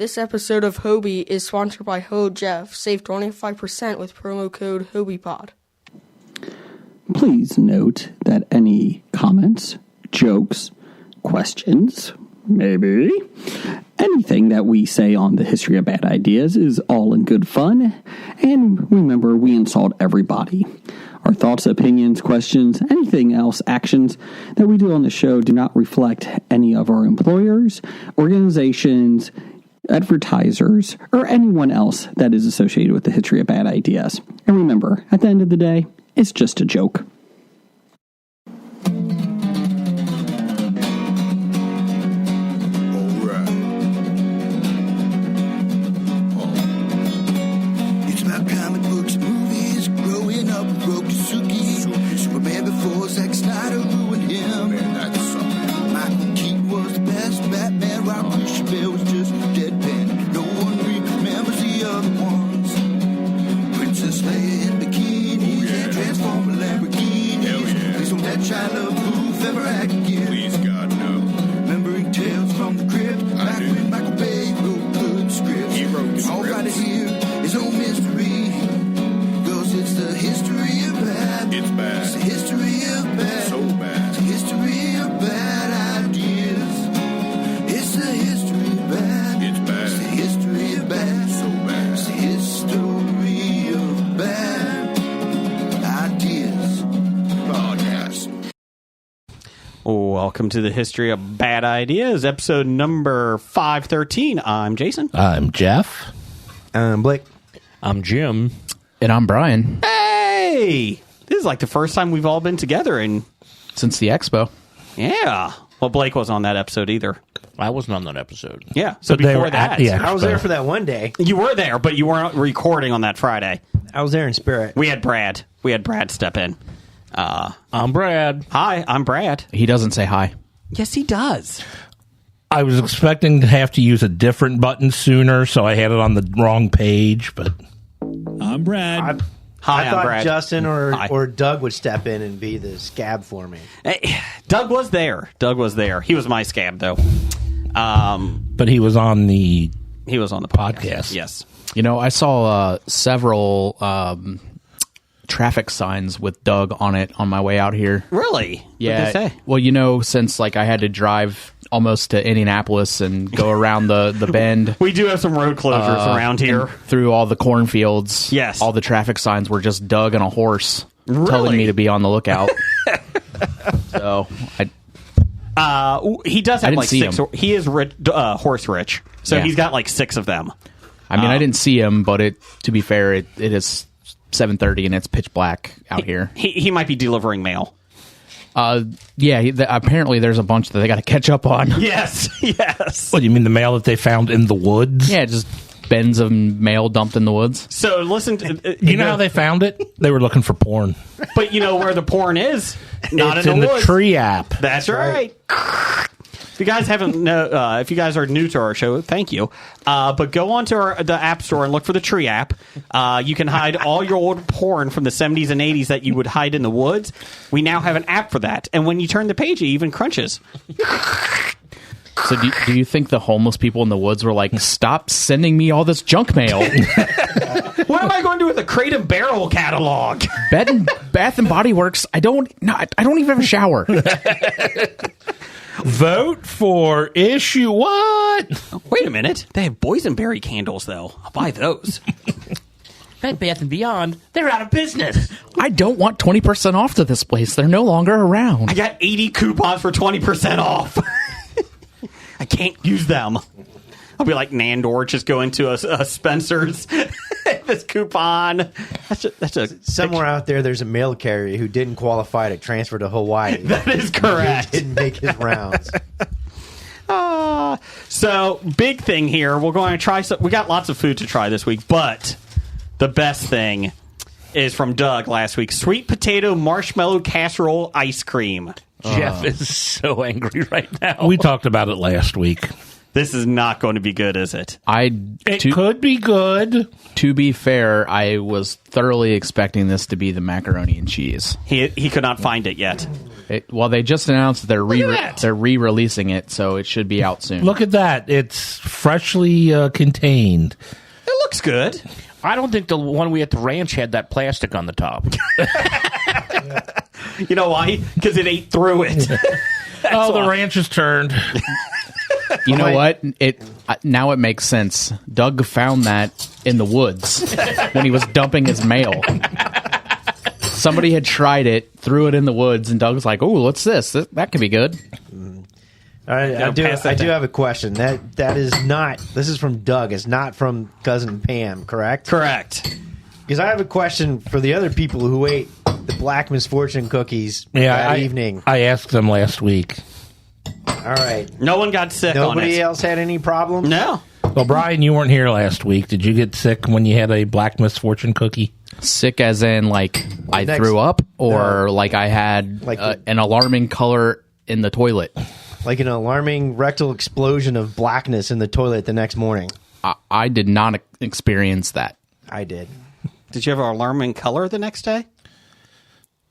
This episode of Hobie is sponsored by Ho Jeff. Save 25% with promo code HobiePod. Please note that any comments, jokes, questions, maybe anything that we say on the History of Bad Ideas is all in good fun. And remember, we insult everybody. Our thoughts, opinions, questions, anything else, actions that we do on the show do not reflect any of our employers, organizations, advertisers, or anyone else that is associated with the History of Bad Ideas. And remember, at the end of the day, it's just a joke. It's about comic books, movies, growing up with Rokusuki. Superman before Zack Snyder ruined him. Man, that's something. Michael Keaton was the best Batman, while Christian Bale was just deadpan. No one remembers the other ones. Princess Leia in bikinis and Transformer Lamborghinis. Please don't let Shia LaBeouf ever act again. Please, God, no. Remembering Tales from the Crypt, back when Michael Bay wrote good scripts. He wrote scripts. All right here is no mystery, 'cause it's the history of bad. It's bad. It's the history of bad. So bad. It's the history of bad ideas. It's the history of bad. It's bad. It's the history of bad. So bad. It's the history of bad ideas. Podcast. Welcome to the History of Bad Ideas, episode number 513. I'm Jason. I'm Jeff. I'm Blake. I'm Jim. And I'm Brian. Hey! This is like the first time we've all been together, and Since the expo. yeah. Well, Blake wasn't on that episode either. I wasn't on that episode. Yeah, so But they before were at that, the I was expo. there for that one day. you were there, but you weren't recording on that Friday. I was there in spirit. We had Brad. Step in. I'm Brad. Hi, I'm Brad. He doesn't say hi. Yes, he does. I was expecting to have to use a different button sooner, so I had it on the wrong page, but I'm Brad. Hi, I I'm thought Brad. Justin Hi. or Doug would step in and be the scab for me. Hey, Doug was there. He was my scab, though. but he was on the He was on the podcast. Yes. You know, I saw several traffic signs with Doug on it on my way out here. Really? Yeah. What'd they say? Well, you know, since like I had to drive almost to Indianapolis and go around the bend. We do have some road closures around here. Through all the cornfields. Yes. All the traffic signs were just Doug and a horse Really? telling me to be on the lookout. So He does have didn't like see 6. him. He is horse rich, so Yeah. he's got like 6 of them. I mean, I didn't see him, but to be fair, it is 7:30 and it's pitch black out here. He might be delivering mail. Yeah, apparently there's a bunch that they got to catch up on. Yes, yes. What, you mean the mail that they found in the woods? Yeah, just bins of mail dumped in the woods. So listen to You know how they found it? They were looking for porn. but you know where the porn is? Not It's in the woods. tree app. That's right. If you guys if you guys are new to our show, thank you. But go onto the App Store and look for the Tree app. You can hide all your old porn from the 70s and 80s that you would hide in the woods. We now have an app for that. And when you turn the page, it even crunches. So do you think the homeless people in the woods were like, stop sending me all this junk mail? What am I going to do with the Crate and Barrel catalog? Bath and Body Works, I don't even have a shower. Vote for issue what? Wait a minute. They have boysenberry candles, though. I'll buy those. Bed Bath & Beyond, they're out of business. I don't want 20% off to this place. They're no longer around. I got 80 coupons for 20% off. I can't use them. I'll be like Nandor, just go into a Spencer's. This coupon. That's a Somewhere out there, there's a mail carrier who didn't qualify to transfer to Hawaii. That is correct. Didn't make his rounds. So, big thing here. We're going to try some. We got lots of food to try this week, but the best thing is from Doug last week. Sweet potato marshmallow casserole ice cream. Jeff is so angry right now. We talked about it last week. This is not going to be good, is it? It could be good. To be fair, I was thoroughly expecting this to be the macaroni and cheese. He could not find it yet. Well, they just announced they're re-releasing it, so it should be out soon. Look at that. It's freshly contained. It looks good. I don't think the one we at the ranch had that plastic on the top. You know why? Because it ate through it. The ranch is turned. You know what? Now it makes sense. Doug found that in the woods when he was dumping his mail. Somebody had tried it, threw it in the woods, and Doug was like, "Oh, what's this? That could be good." All right, I do have a question. That is not. This is from Doug. It's not from cousin Pam. Correct. Correct. Because I have a question for the other people who ate the Black Misfortune cookies that evening. I asked them last week. All right. No one got sick. Nobody else had any problems? No. Well, Brian, you weren't here last week. Did you get sick when you had a Black Misfortune cookie? Sick as in, like, I threw up? Or like I had an alarming color in the toilet? Like an alarming rectal explosion of blackness in the toilet the next morning? I did not experience that. I did. Did you have an alarming color the next day?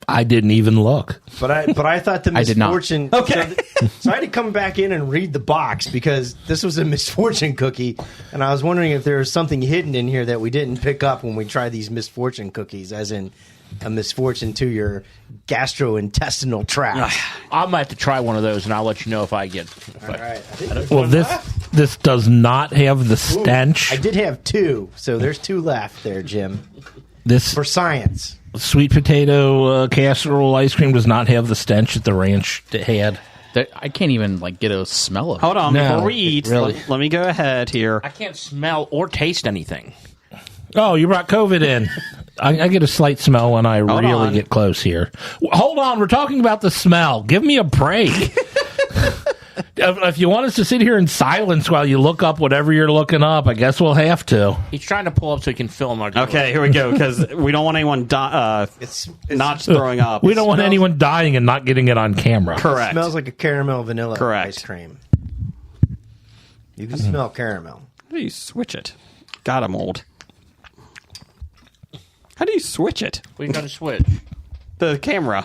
I didn't even look. But I thought the I did not. misfortune. Okay. So I had to come back in and read the box because this was a misfortune cookie, and I was wondering if there was something hidden in here that we didn't pick up when we tried these misfortune cookies, as in a misfortune to your gastrointestinal tract. I might have to try one of those, and I'll let you know if I get. All right. Well, this does not have the stench. I did have two, so there's two left there, Jim. This For science. sweet potato casserole ice cream does not have the stench that the ranch had. I can't even get a smell of it. Hold on, No, before we eat, really. let me go ahead here. I can't smell or taste anything. Oh, you brought COVID in. I get a slight smell when I Hold really on. get close here. Hold on, we're talking about the smell. Give me a break. If you want us to sit here in silence while you look up whatever you're looking up, I guess we'll have to. He's trying to pull up so he can film our. Okay, here we go, because we don't want anyone not throwing up. We don't want anyone dying and not getting it on camera. Correct. It smells like a caramel vanilla Correct. ice cream. You can smell caramel. How do you switch it? God, I'm old. How do you switch it? We got to switch. The camera.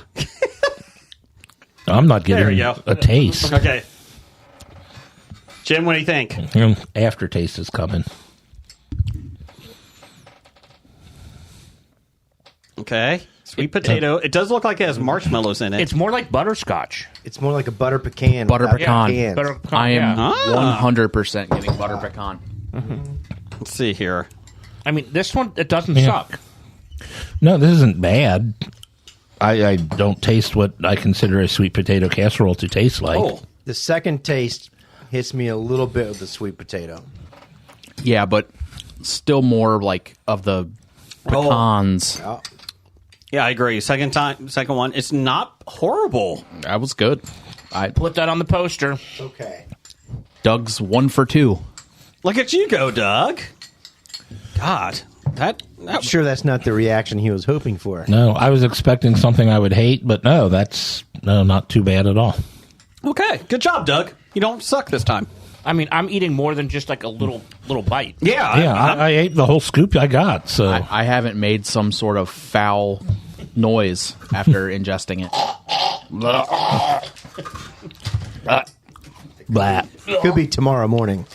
I'm not There we getting go. a taste. Okay. Jim, what do you think? Aftertaste is coming. Okay. Sweet potato. It does look like it has marshmallows in it. It's more like butterscotch. It's more like a butter pecan. Butter without pecan. pecans. Butter pecan, I am yeah. 100% getting butter pecan. Let's see here. I mean, this one, it doesn't Yeah. suck. No, this isn't bad. I don't taste what I consider a sweet potato casserole to taste like. Oh. The second taste hits me a little bit with the sweet potato. Yeah, but still more of the pecans. Oh. Yeah, I agree. Second one. It's not horrible. That was good. Put that on the poster. Okay. Doug's 1 for 2. Look at you go, Doug. God. I'm sure that's not the reaction he was hoping for. No, I was expecting something I would hate, but no, not too bad at all. Okay. Good job, Doug. You don't suck this time. I mean, I'm eating more than just like a little bite. Yeah. I ate the whole scoop I got, so... I haven't made some sort of foul noise after ingesting it. Blah. Could be tomorrow morning.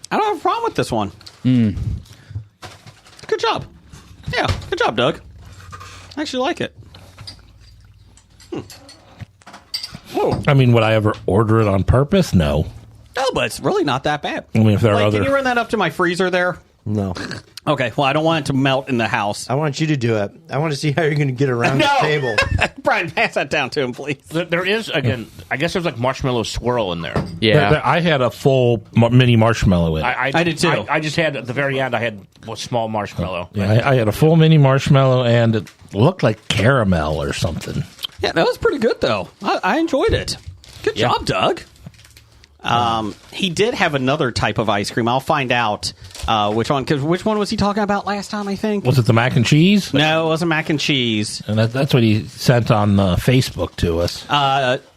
I don't have a problem with this one. Good job. Yeah, good job, Doug. I actually like it. Whoa. I mean, would I ever order it on purpose? No. No, but it's really not that bad. I mean, if there are Can you run that up to my freezer there? No. Okay, well, I don't want it to melt in the house. I want you to do it. I want to see how you're going to get around the table. Brian, pass that down to him, please. There is, again, I guess there's like marshmallow swirl in there. Yeah. I had a full mini marshmallow in it. I did too. I just had, at the very end, I had a small marshmallow. Yeah, I had a full mini marshmallow, and it looked like caramel or something. Yeah, that was pretty good, though. I enjoyed it. Good job, Doug. He did have another type of ice cream. I'll find out which one. Because which one was he talking about last time? I think Was it the mac and cheese? no, it wasn't mac and cheese. And that's what he sent on Facebook to us.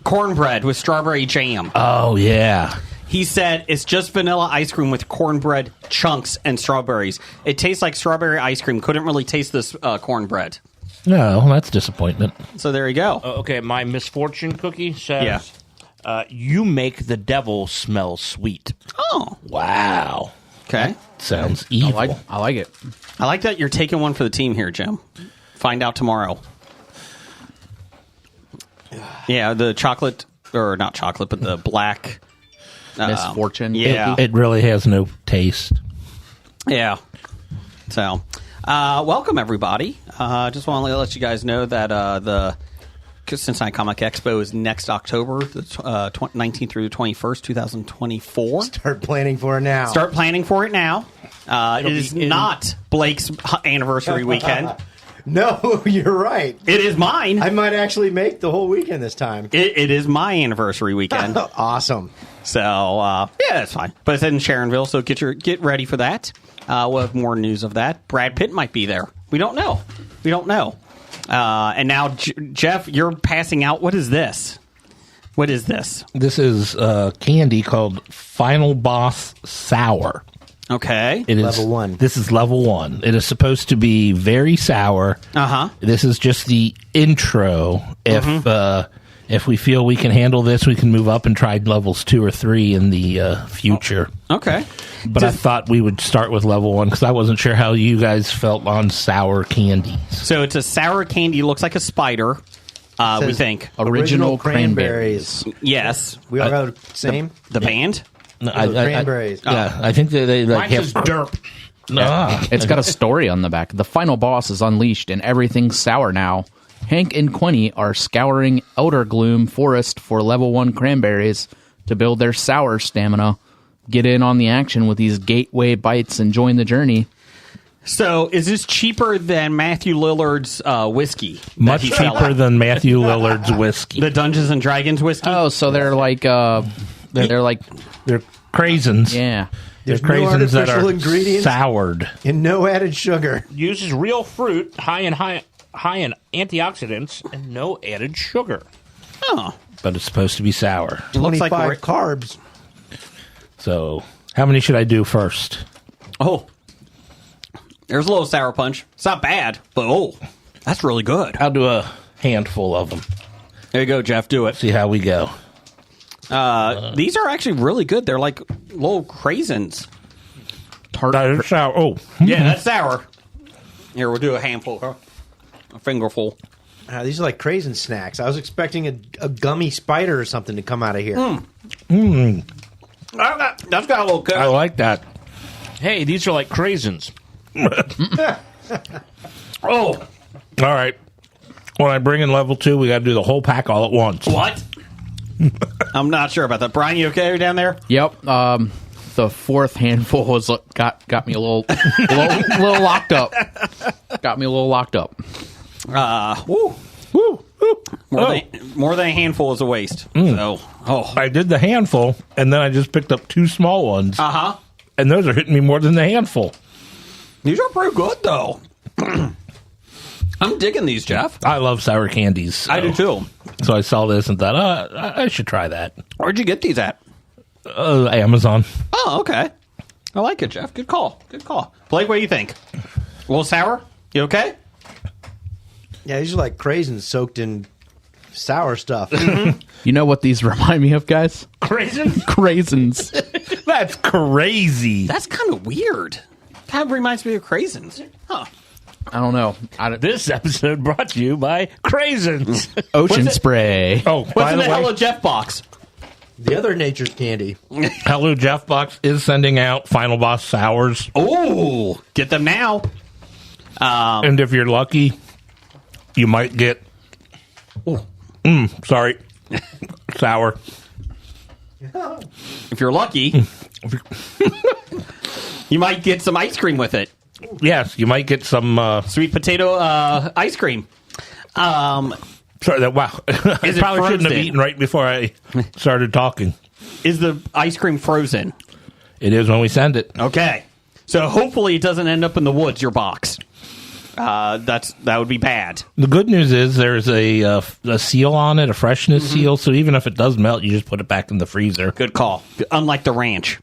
Cornbread with strawberry jam. Oh yeah. He said it's just vanilla ice cream with cornbread chunks and strawberries. It tastes like strawberry ice cream. Couldn't really taste this cornbread. No, that's disappointment. So there you go. Okay, my misfortune cookie says, Yeah. you make the devil smell sweet. Oh, Wow. okay. Sounds evil. I like it. I like that you're taking one for the team here, Jim. Find out tomorrow. Yeah, the chocolate, or not chocolate, but the black Misfortune. Yeah. It really has no taste. Yeah. So, welcome everybody. Just want to let you guys know that the Cincinnati Comic Expo is next October, the 19th through the 21st, 2024. Start planning for it now. Start planning for it now. It is not Blake's anniversary weekend. No, you're right. It is mine. I might actually make the whole weekend this time. It is my anniversary weekend. Awesome. So, yeah, that's fine. But it's in Sharonville, so get ready for that. We'll have more news of that. Brad Pitt might be there. We don't know. And now, Jeff, you're passing out. What is this? What is this? This is candy called Final Boss Sour. Okay. It is Level 1. This is level 1. It is supposed to be very sour. Uh-huh. This is just the intro. If we feel we can handle this, we can move up and try levels 2 or 3 in the future. Okay. But I thought we would start with level 1 because I wasn't sure how you guys felt on sour candies. So it's a sour candy. Looks like a spider, we Says think. Original cranberries. Yes. We all got the same? The band? No, Cranberries. Yeah, I think they like Mine have says derp. It's got a story on the back. The final boss is unleashed and everything's sour now. Hank and Quinny are scouring Elder Gloom Forest for level 1 cranberries to build their sour stamina. Get in on the action with these gateway bites and join the journey. So is this cheaper than Matthew Lillard's whiskey? that much he's cheaper selling? than Matthew Lillard's whiskey. The Dungeons and Dragons whiskey? Oh, so they're like they're like They're craisins. yeah. They're There's no craisins that artificial are ingredients. soured. And no added sugar. Uses real fruit, high in antioxidants, and no added sugar. Oh. But it's supposed to be sour. It looks 25 like carbs. So, how many should I do first? Oh. There's a little sour punch. It's not bad, but that's really good. I'll do a handful of them. There you go, Jeff. Do it. See how we go. These are actually really good. They're like little craisins. They're sour. Oh, Yeah, that's sour. Here, we'll do a handful. A fingerful. These are like Craisin snacks. I was expecting a gummy spider or something to come out of here. That's got a little I cut. like that. Hey, these are like craisins. Oh, All right. When I bring in level 2, we got to do the whole pack all at once. what? I'm not sure about that. Brian, you okay down there? Yep. The fourth handful was got me a little little locked up. Got me a little locked up. Woo. Woo, woo. More than a handful is a waste. So, I did the handful, and then I just picked up 2 small ones. Uh-huh. And those are hitting me more than the handful. These are pretty good, though. I'm digging these, Jeff. I love sour candies. So. I do, too. So I saw this and thought, I should try that. Where'd you get these at? Amazon. Oh, okay. I like it, Jeff. Good call. Good call. Blake, what do you think? A little sour? You okay? Yeah, these are like craisins soaked in sour stuff. You know what these remind me of, guys? Craisins? Craisins. That's crazy. That's kind of weird. Kind of reminds me of Craisins. Huh. I don't know. This episode brought to you by Craisins. Ocean spray. Oh, What's by in the the way, Hello Jeff box? The other nature's candy. Hello Jeff Box is sending out Final Boss Sours. Oh, get them now. And if you're lucky, you might get... sorry. Sour. If you're lucky, you might get some ice cream with it. Yes, you might get some... Sweet potato ice cream. Sorry, wow. I Is it probably shouldn't have frozen? eaten right before I started talking. Is the ice cream frozen? It is when we send it. Okay. So hopefully it doesn't end up in the woods, your box. That would be bad. The good news is there's a seal on it, a freshness seal, so even if it does melt, you just put it back in the freezer. Good call. Unlike the ranch.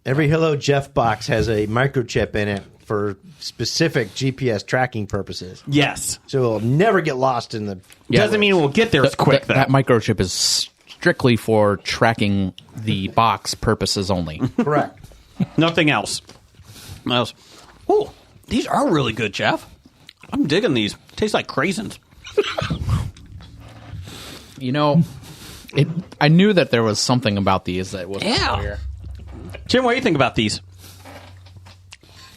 Every Hello Jeff box has a microchip in it for specific GPS tracking purposes. Yes. So it'll never get lost in the... Doesn't mean we'll get there as quick, though. That microchip is strictly for tracking the box purposes only. Correct. Nothing else. Oh, these are really good, Jeff. I'm digging these. Tastes like Craisins. You know, I knew that there was something about these that wasn't clear. Jim, what do you think about these?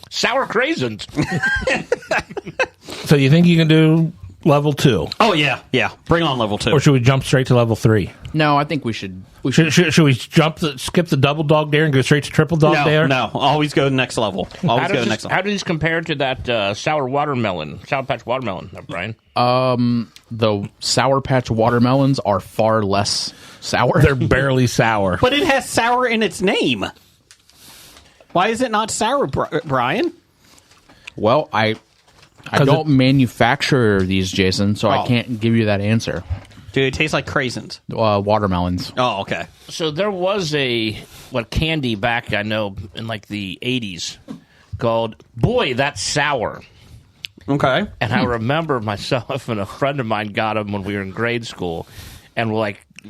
Sour Craisins. So you think you can do level 2? Oh, yeah. Bring on level 2. Or should we jump straight to level 3? No, I think we should. Should we skip the double dog dare and go straight to triple dog dare? No. Always go to the next level. How do these compare to that Sour Patch watermelon, Brian? The Sour Patch watermelons are far less sour. They're barely sour. But it has sour in its name. Why is it not sour, Brian? Well, I don't manufacture these, Jason, so I can't give you that answer. Do it taste like Craisins? Watermelons. Oh, okay. So there was a candy back, I know, in like the 80s called Boy, That's Sour. Okay. And I remember myself and a friend of mine got them when we were in grade school. And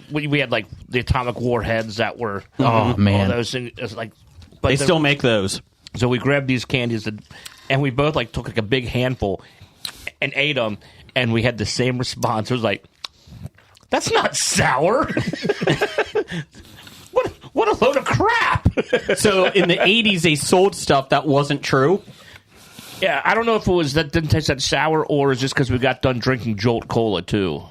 we had like the atomic warheads that were... Oh, man. All those things. It was like... They still make those. So we grabbed these candies and we both like took like a big handful and ate them, and we had the same response. It was like, "That's not sour." What a load of crap! So in the 80s, they sold stuff that wasn't true. Yeah, I don't know if it was that didn't taste that sour, or is just because we got done drinking Jolt Cola too.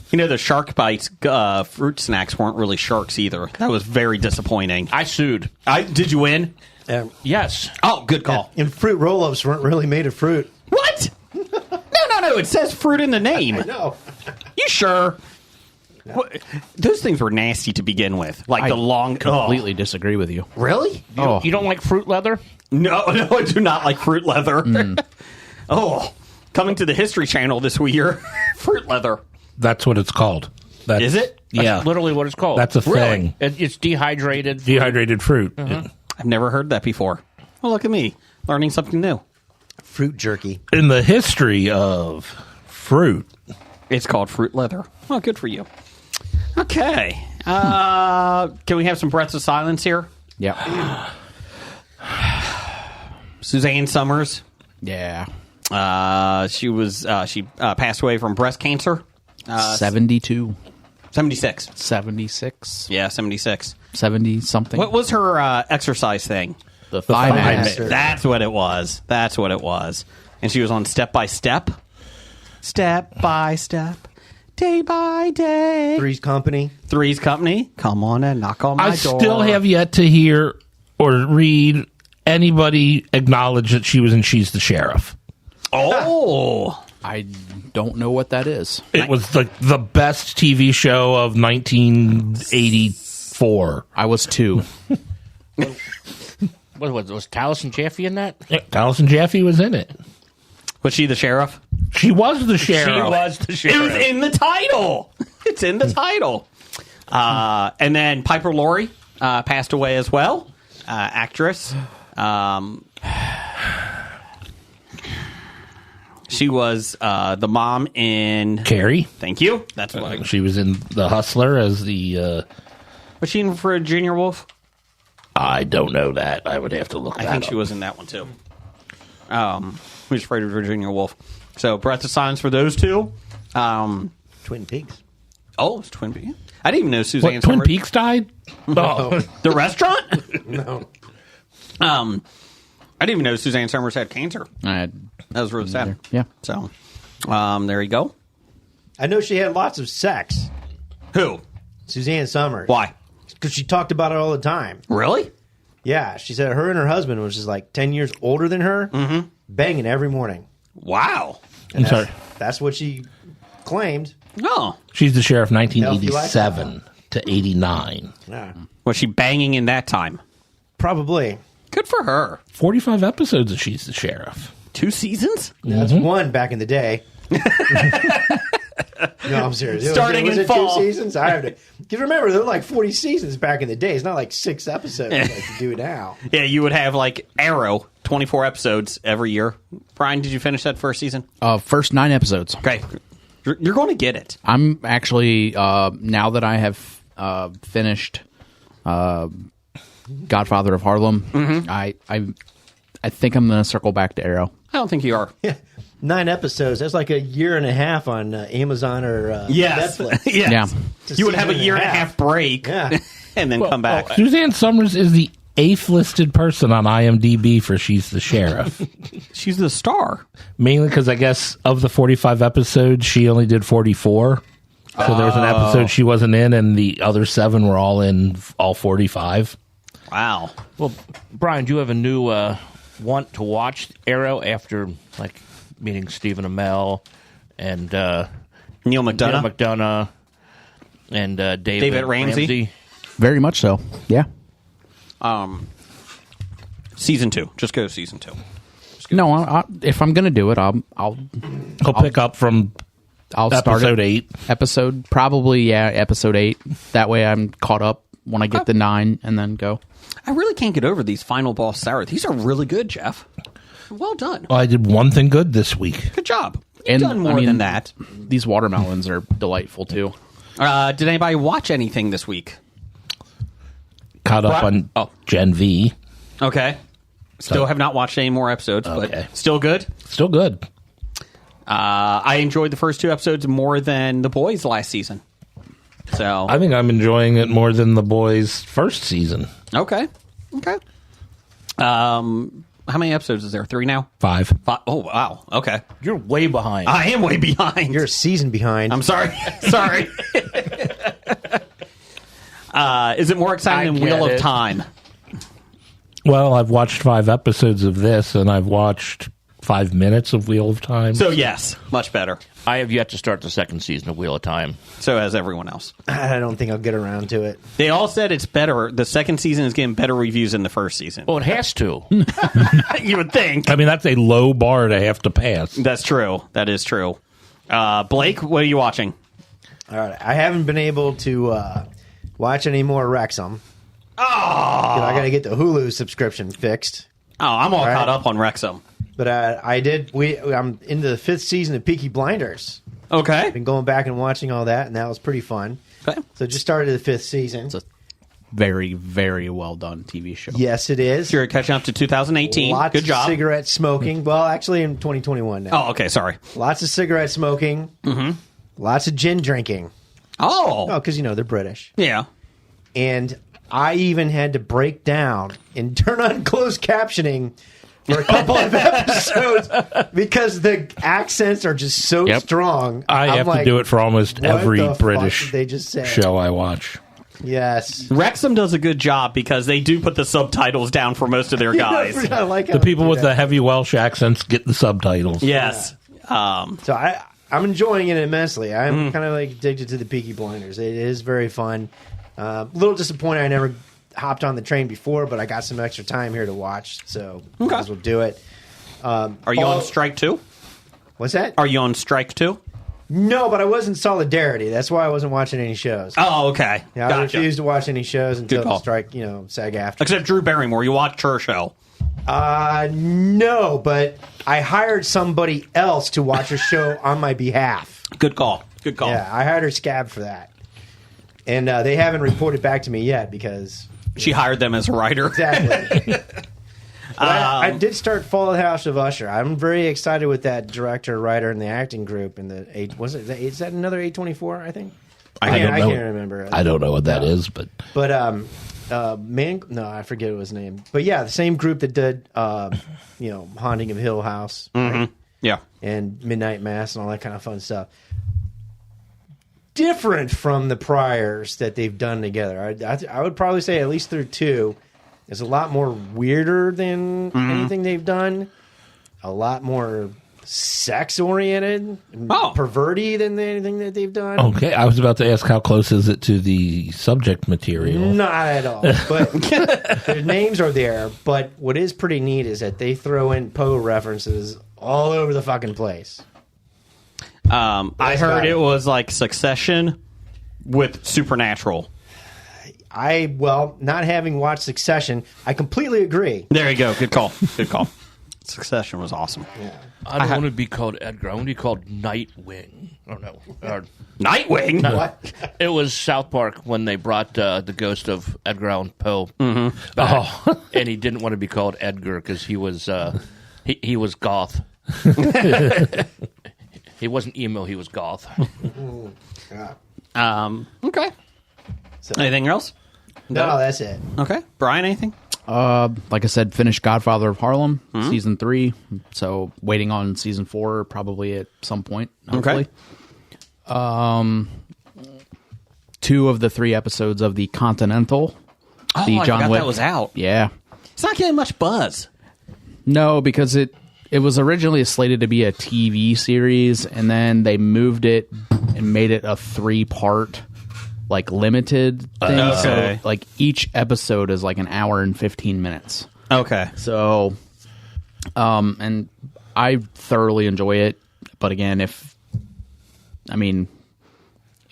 You know, the Shark Bites fruit snacks weren't really sharks either. That was very disappointing. I sued. Did you win? Yes. Oh, good call. And fruit roll-ups weren't really made of fruit. What? No. It says fruit in the name. No. You sure? What? Those things were nasty to begin with. Like the long... completely disagree with you. Really? You don't like fruit leather? No, I do not like fruit leather. Oh, coming to the History Channel this year. Fruit leather. That's what it's called. Is it? Yeah. That's literally what it's called. That's a thing. It's dehydrated. Dehydrated fruit. I've never heard that before. Well, look at me. Learning something new. Fruit jerky. In the history of fruit, it's called fruit leather. Oh, good for you. Okay. Can we have some breaths of silence here? Yeah. Suzanne Summers. Yeah. She passed away from breast cancer. 72. 76. 76. Yeah, 76. 70 something. What was her exercise thing? The Thigh Master. That's what it was. And she was on Step by Step. Step by Step. Day by day. Three's Company. Come on and knock on my door. I still have yet to hear or read anybody acknowledge that she was in She's the Sheriff. Oh. I don't know what that is. It was like the best TV show of 1984. I was 2. Was Taliesin Jaffe in that? Yeah, Taliesin Jaffe was in it. Was she the sheriff? She was the sheriff. She was the sheriff. It was in the title. It's in the title. And then Piper Laurie passed away as well. Actress. She was the mom in Carrie. Thank you. That's what She was in The Hustler as the... was she in for Junior Wolf? I don't know that. I would have to look that up. I think she was in that one too. Who's Afraid of Virginia Woolf? So, breath of silence for those two. Twin Peaks. Oh, it's Twin Peaks. I didn't even know Suzanne What, Twin Summers. Peaks died? Oh, the restaurant? No. I didn't even know Suzanne Summers had cancer. I That was really sad. Yeah. So, there you go. I know she had lots of sex. Who? Suzanne Summers. Why? Because she talked about it all the time. Really? Yeah, she said her and her husband, which is like 10 years older than her, banging every morning. Wow. I'm sorry. That's what she claimed. Oh. She's the Sheriff, 1987 to 89. Yeah. Was she banging in that time? Probably. Good for her. 45 episodes of She's the Sheriff. 2 seasons? That's one back in the day. No, I'm serious. Starting was in it fall. 2 seasons? I have to. Because remember, there were like 40 seasons back in the day. It's not like 6 episodes like you do now. Yeah, you would have like Arrow, 24 episodes every year. Brian, did you finish that first season? First 9 episodes. Okay. You're going to get it. I'm actually now that I have finished Godfather of Harlem, I think I'm going to circle back to Arrow. I don't think you are. Yeah. 9 episodes. That's like a year and a half on Amazon or Yes. Netflix. Yes. Yeah. It's You would have a season year and a half break Yeah. and then come back. Suzanne Summers is the 8th listed person on IMDb for She's the Sheriff. She's the star. Mainly because I guess of the 45 episodes, she only did 44. So there was an episode she wasn't in, and the other 7 were all in all 45. Wow. Well, Brian, do you have a new want to watch Arrow after like meeting Stephen Amell and Neil McDonough. Neil McDonough and David Ramsey. Very much so. Yeah. Season 2. Just go season 2. No, if I'm going to do it, I'll He'll pick up from start episode it. 8. Episode 8. That way I'm caught up when I get the 9 and then go. I really can't get over these Final Boss Sour. These are really good, Jeff. Well done. Well, I did one thing good this week. Good job. You've And, done more I mean, than that. These watermelons are delightful too. Did anybody watch anything this week? Caught up on Gen V. Okay. Still have not watched any more episodes, Okay. but still good. Still good. I enjoyed the first 2 episodes more than The Boys last season. So I think I'm enjoying it more than The Boys' first season. okay. How many episodes is there? 3 now? 5. Oh wow. Okay. You're way behind. I am way behind. You're a season behind. I'm sorry. Sorry. Is it more exciting than Wheel of Time? Well, I've watched 5 episodes of this, and I've watched 5 minutes of Wheel of Time. So yes, much better. I have yet to start the second season of Wheel of Time. So has everyone else. I don't think I'll get around to it. They all said it's better. The second season is getting better reviews than the first season. Well, it has to. You would think. I mean, that's a low bar to have to pass. That's true. That is true. Blake, what are you watching? All right. I haven't been able to watch any more Wrexham. Oh, I got to get the Hulu subscription fixed. I'm all Right. caught up on Wrexham. But I did. I'm into the 5th season of Peaky Blinders. Okay. Been going back and watching all that, and that was pretty fun. Okay. So just started the 5th season. It's a very, very well done TV show. Yes, it is. You're catching up to 2018. Lots Good job. of cigarette smoking. Well, actually, in 2021 now. Oh, okay. Sorry. Lots of cigarette smoking. Mm-hmm. Lots of gin drinking. Oh. Oh, because they're British. Yeah. And I even had to break down and turn on closed captioning for a couple of episodes because the accents are just so Yep. strong. I I'm have like, to do it for almost what every the fuck British did they just say? show I watch. Yes. Wrexham does a good job because they do put the subtitles down for most of their guys. I like how The they people do with that. the heavy Welsh accents get the subtitles. Yes. So I'm enjoying it immensely. I'm kind of like addicted to the Peaky Blinders. It is very fun. A little disappointed I never hopped on the train before, but I got some extra time here to watch, so might as well do it. Are you on strike too? What's that? Are you on strike too? No, but I was in solidarity. That's why I wasn't watching any shows. Oh, okay. Yeah, I Gotcha. refused to watch any shows until Good the call. strike, SAG after. Except Drew Barrymore. You watched her show. No, but I hired somebody else to watch a show on my behalf. Good call. Good call. Yeah, I hired her scab for that. And they haven't reported back to me yet because... She hired them as a writer. Exactly. But I did start Fall House of Usher. I'm very excited with that director, writer, and the acting group. And is that another A24? I think I don't know. can't remember. I don't know what that is, but But I forget his name. But yeah, the same group that did Haunting of Hill House, right? Yeah. And Midnight Mass and all that kind of fun stuff. Different from the priors that they've done together. I would probably say at least through 2. It's a lot more weirder than anything they've done. A lot more sex oriented, perverty than anything that they've done. Okay, I was about to ask how close is it to the subject material? Not at all. But their names are there. But what is pretty neat is that they throw in Poe references all over the fucking place. I heard it was like Succession with Supernatural. Not having watched Succession, I completely agree. There you go. Good call. Good call. Succession was awesome. Yeah. I don't want to be called Edgar. I want to be called Nightwing. Oh, no. Nightwing? No, What? It was South Park when they brought the ghost of Edgar Allan Poe Mm-hmm. back. And he didn't want to be called Edgar because he was he was goth. He wasn't emo, he was goth. Okay. Anything else? No, that's it. Okay. Brian, anything? Like I said, finished Godfather of Harlem, season 3. So waiting on season 4 probably at some point, hopefully. Okay. 2 of the 3 episodes of The Continental. Oh, the I John forgot Wick. that was out. Yeah. It's not getting much buzz. No, because it was originally slated to be a TV series, and then they moved it and made it a 3-part, like, limited thing. Okay. So, like, each episode is like an hour and 15 minutes. Okay. So, and I thoroughly enjoy it. But again, if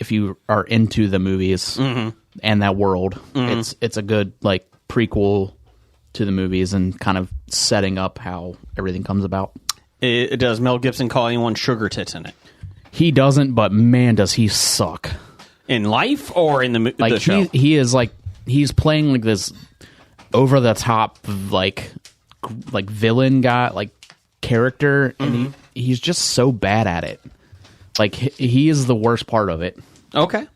you are into the movies and that world, it's a good, like, prequel to the movies and kind of setting up how everything comes about. It does Mel Gibson call anyone sugar tits in it? He doesn't, but man, does he suck. In life or in the show? He is like, he's playing like this over the top like villain guy, like character, and he's just so bad at it. Like he is the worst part of it. Okay.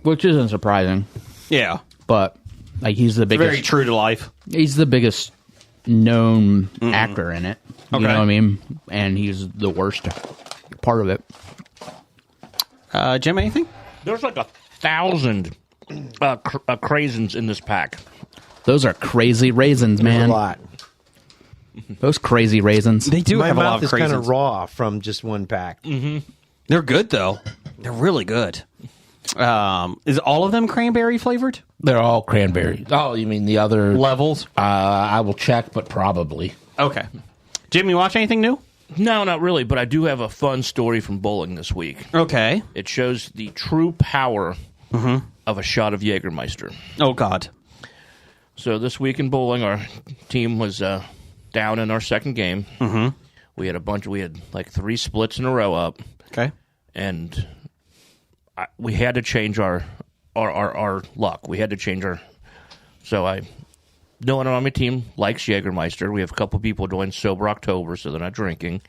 Which isn't surprising. Yeah. But like he's the biggest, Very true to life. he's the biggest known actor in it. You Okay. know what I mean? And he's the worst part of it. Jim, anything? There's like 1,000 Craisins in this pack. Those are crazy raisins, There's man. a lot. Those crazy raisins. They do My have a lot mouth of is kind crazy. of raw from just one pack. They're good though. They're really good. Is all of them cranberry flavored? They're all cranberry. Oh, you mean the other Levels? I will check, but probably. Okay. Jim, you watch anything new? No, not really, but I do have a fun story from bowling this week. Okay. It shows the true power of a shot of Jägermeister. Oh God. So this week in bowling, our team was down in our second game. Mm-hmm. We had like 3 splits in a row up. Okay. And we had to change our luck. We had to change our. So no one on my team likes Jägermeister. We have a couple people doing Sober October, so they're not drinking.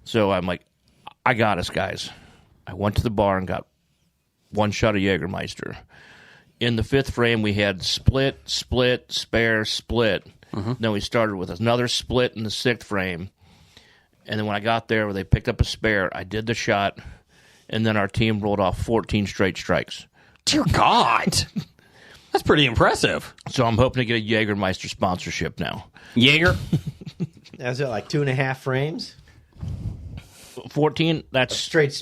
So I'm like, I got us, guys. I went to the bar and got 1 shot of Jägermeister. In the 5th frame, we had split, spare, split. Then we started with another split in the 6th frame. And then when I got there, where they picked up a spare, I did the shot, and then our team rolled off 14 straight strikes. Dear God. That's pretty impressive. So I'm hoping to get a Jägermeister sponsorship now. Jaeger? Is it like 2.5 frames? 14, that's Straight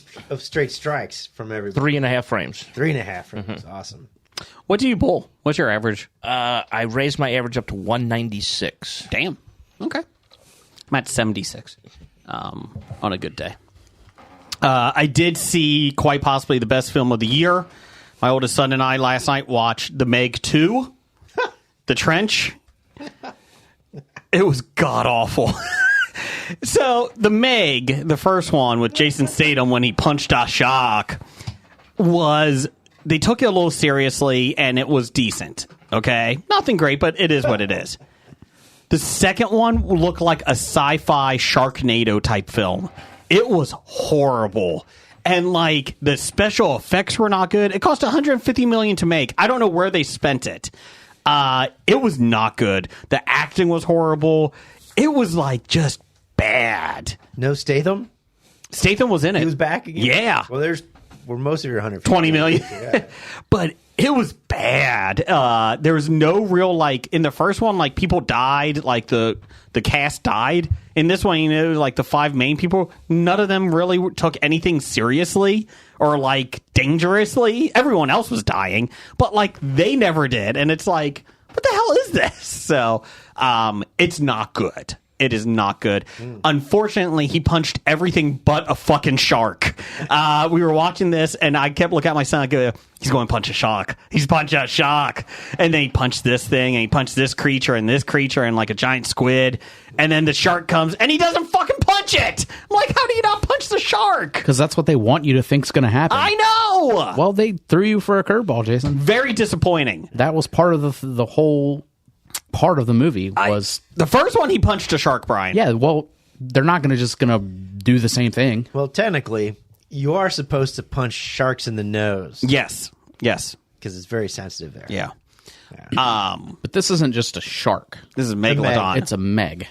strikes from everybody. 3.5 frames. 3.5 frames. Awesome. What do you bowl? What's your average? I raised my average up to 196. Damn. Okay. I'm at 76 on a good day. I did see quite possibly the best film of the year. My oldest son and I last night watched The Meg 2, The Trench. It was god-awful. So, The Meg, the first one with Jason Statham when he punched Ashok, they took it a little seriously, and it was decent. Okay? Nothing great, but it is what it is. The second one looked like a sci-fi Sharknado type film. It was horrible. And, like, the special effects were not good. It cost $150 million to make. I don't know where they spent it. It was not good. The acting was horrible. It was, like, just bad. No Statham? Statham was in it. He was back again? Yeah. Well, there's were most of your 100 20 million. Yeah. But it was bad. There was no real, like, in the first one, like, people died, like, the cast died. In this one, you know, like, the 5 main people, none of them really took anything seriously or, like, dangerously. Everyone else was dying, but, like, they never did. And it's like, what the hell is this? So, it's not good. It is not good. Unfortunately, he punched everything but a fucking shark. We were watching this, and I kept looking at my son and go, he's going to punch a shark. He's punching a shark. And then he punched this thing, and he punched this creature, and like a giant squid. And then the shark comes, and he doesn't fucking punch it. I'm like, how do you not punch the shark? Because that's what they want you to think's going to happen. I know! Well, they threw you for a curveball, Jason. Very disappointing. That was part of the whole part of the movie was... The first one, he punched a shark, Brian. Yeah, well, they're not just going to do the same thing. Well, technically, you are supposed to punch sharks in the nose. Yes. Because it's very sensitive there. Yeah. But this isn't just a shark. This is Megalodon. It's a meg.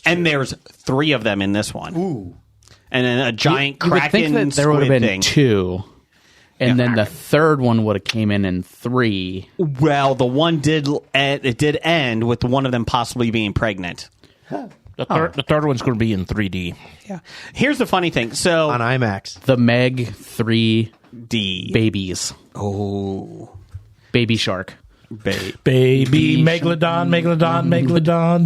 And there's 3 of them in this one. Ooh. And then a giant You would kraken think that there would have been thing. 2. And then the third one would have came in 3. Well, the one did end with one of them possibly being pregnant. The third one's going to be in 3D. Yeah. Here's the funny thing. So On IMAX. The Meg 3 D babies. Oh, Baby shark. Baby Megalodon,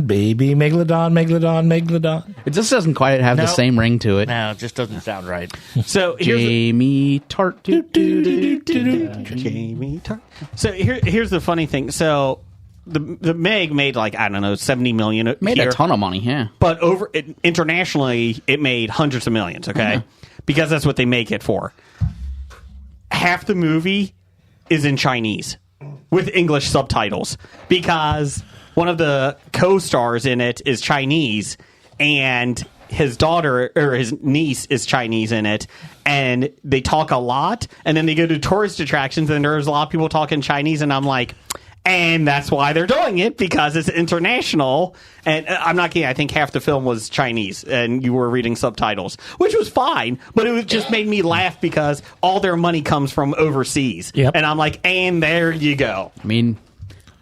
baby Megalodon. It just doesn't quite have the No. same ring to it. No, it just doesn't sound right. So here's Jamie Tart. Jamie Tart. So here's the funny thing. So the Meg made like, I don't know, 70 million. Made here. a ton of money, yeah. But internationally, it made hundreds of millions, okay? Because that's what they make it for. Half the movie is in Chinese with English subtitles because one of the co-stars in it is Chinese and his daughter or his niece is Chinese in it, and they talk a lot, and then they go to tourist attractions and there's a lot of people talking Chinese, and I'm like, and that's why they're doing it, because it's international. And I'm not kidding. I think half the film was Chinese, and you were reading subtitles, which was fine. But it just made me laugh because all their money comes from overseas. Yep. And I'm like, and there you go. I mean,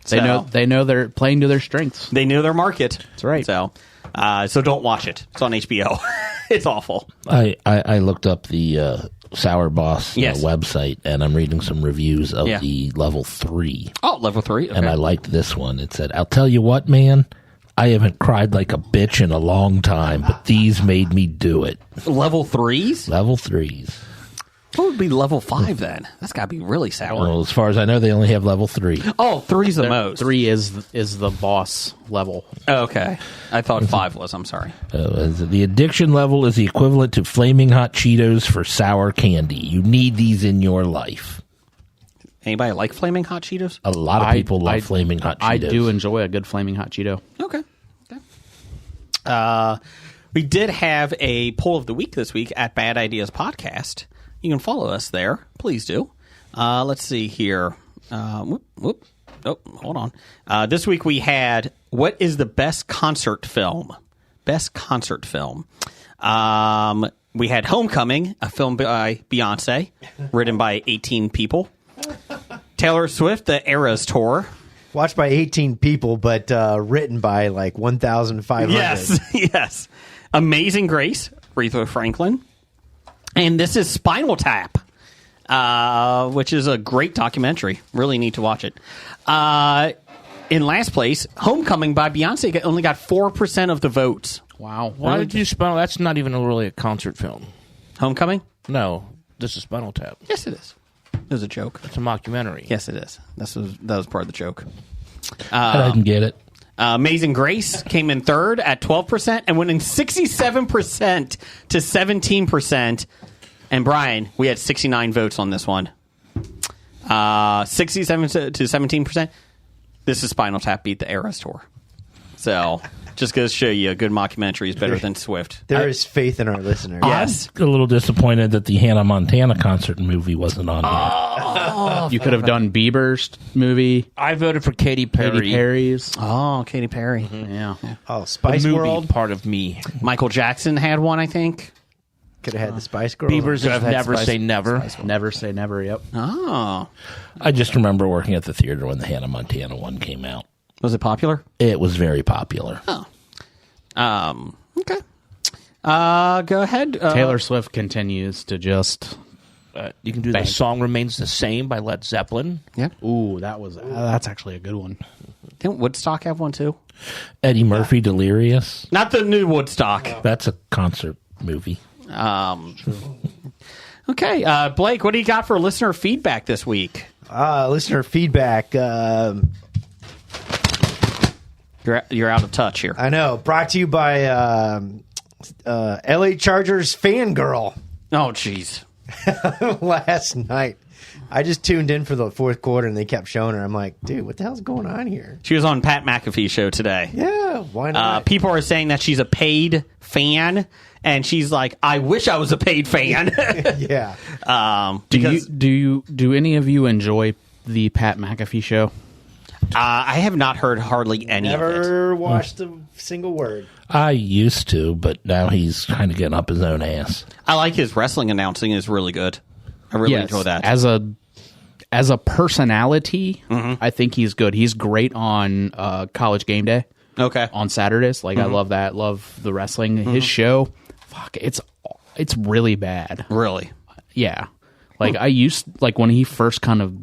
they know they're playing to their strengths. They knew their market. That's right. So don't watch it. It's on HBO. It's awful. I looked up the Sour Boss Yes. website, and I'm reading some reviews of Yeah. the level 3. Oh, level 3. Okay. And I liked this one. It said, I'll tell you what, man, I haven't cried like a bitch in a long time, but these made me do it. Level 3s? Level 3s. What would be level 5 then? That's got to be really sour. Well, as far as I know, they only have level 3. Oh, 3's the most. 3 is the boss level. Okay. I thought 5 was. I'm sorry. The addiction level is the equivalent to flaming hot Cheetos for sour candy. You need these in your life. Anybody like Flaming Hot Cheetos? A lot of people love flaming hot Cheetos. I do enjoy a good flaming hot Cheeto. Okay. We did have a poll of the week this week at Bad Ideas Podcast. You can follow us there. Please do. Let's see here. Oh, hold on. This week we had, what is the best concert film? Best concert film. We had Homecoming, a film by Beyonce, written by 18 people. Taylor Swift, The Eras Tour. Watched by 18 people, but written by like 1,500. Yes. Amazing Grace, Aretha Franklin. And this is Spinal Tap, which is a great documentary. Really need to watch it. In last place, Homecoming by Beyonce only got 4% of the votes. Wow. Why did you spell? That's not even really a concert film. Homecoming? No, this is Spinal Tap. Yes, it is. It was a joke. It's a mockumentary. Yes, it is. That was part of the joke. I didn't get it. Amazing Grace came in third at 12% and went in 67% to 17%. And Brian, we had 69 votes on this one. 67 to 17%. This is Spinal Tap beat the Eras Tour. So just goes to show you a good mockumentary is better than Swift. There is faith in our listeners. Yes. I'm a little disappointed that the Hannah Montana concert movie wasn't on here. You could have done Bieber's movie, I voted for Katy Perry. Katy Perry's. Oh, Katy Perry. Yeah. Oh, The Spice movie World. part of me. Michael Jackson had one, I think. Could have had the Spice Girls. Beavers is never say never. Never say never. Yep. Oh. I just remember working at the theater when the Hannah Montana one came out. Was it popular? It was very popular. Oh. Okay. Go ahead. Taylor Swift continues to just. You can do Bang. The Song Remains the Same by Led Zeppelin. Yeah. Ooh, that's actually a good one. Didn't Woodstock have one too? Eddie Murphy, Delirious. Not the new Woodstock. That's a concert movie. Okay, Blake, what do you got for listener feedback this week? Listener feedback. You're out of touch here. I know. Brought to you by LA Chargers Fangirl. Oh, jeez. Last night, I just tuned in for the fourth quarter, and they kept showing her. I'm like, dude, what the hell's going on here? She was on Pat McAfee's show today. Yeah, why not? People are saying that she's a paid fan, and she's like, I wish I was a paid fan. Yeah. Do any of you enjoy the Pat McAfee show? I have not heard hardly any of it. Never watched a single word. I used to, but now he's kind of getting up his own ass. I like his wrestling announcing is really good. I really enjoy that. As a personality, I think he's good. He's great on College Game Day. Okay. On Saturdays. Like I love that. Love the wrestling. His show, it's really bad. Really? Yeah. Like when he first kind of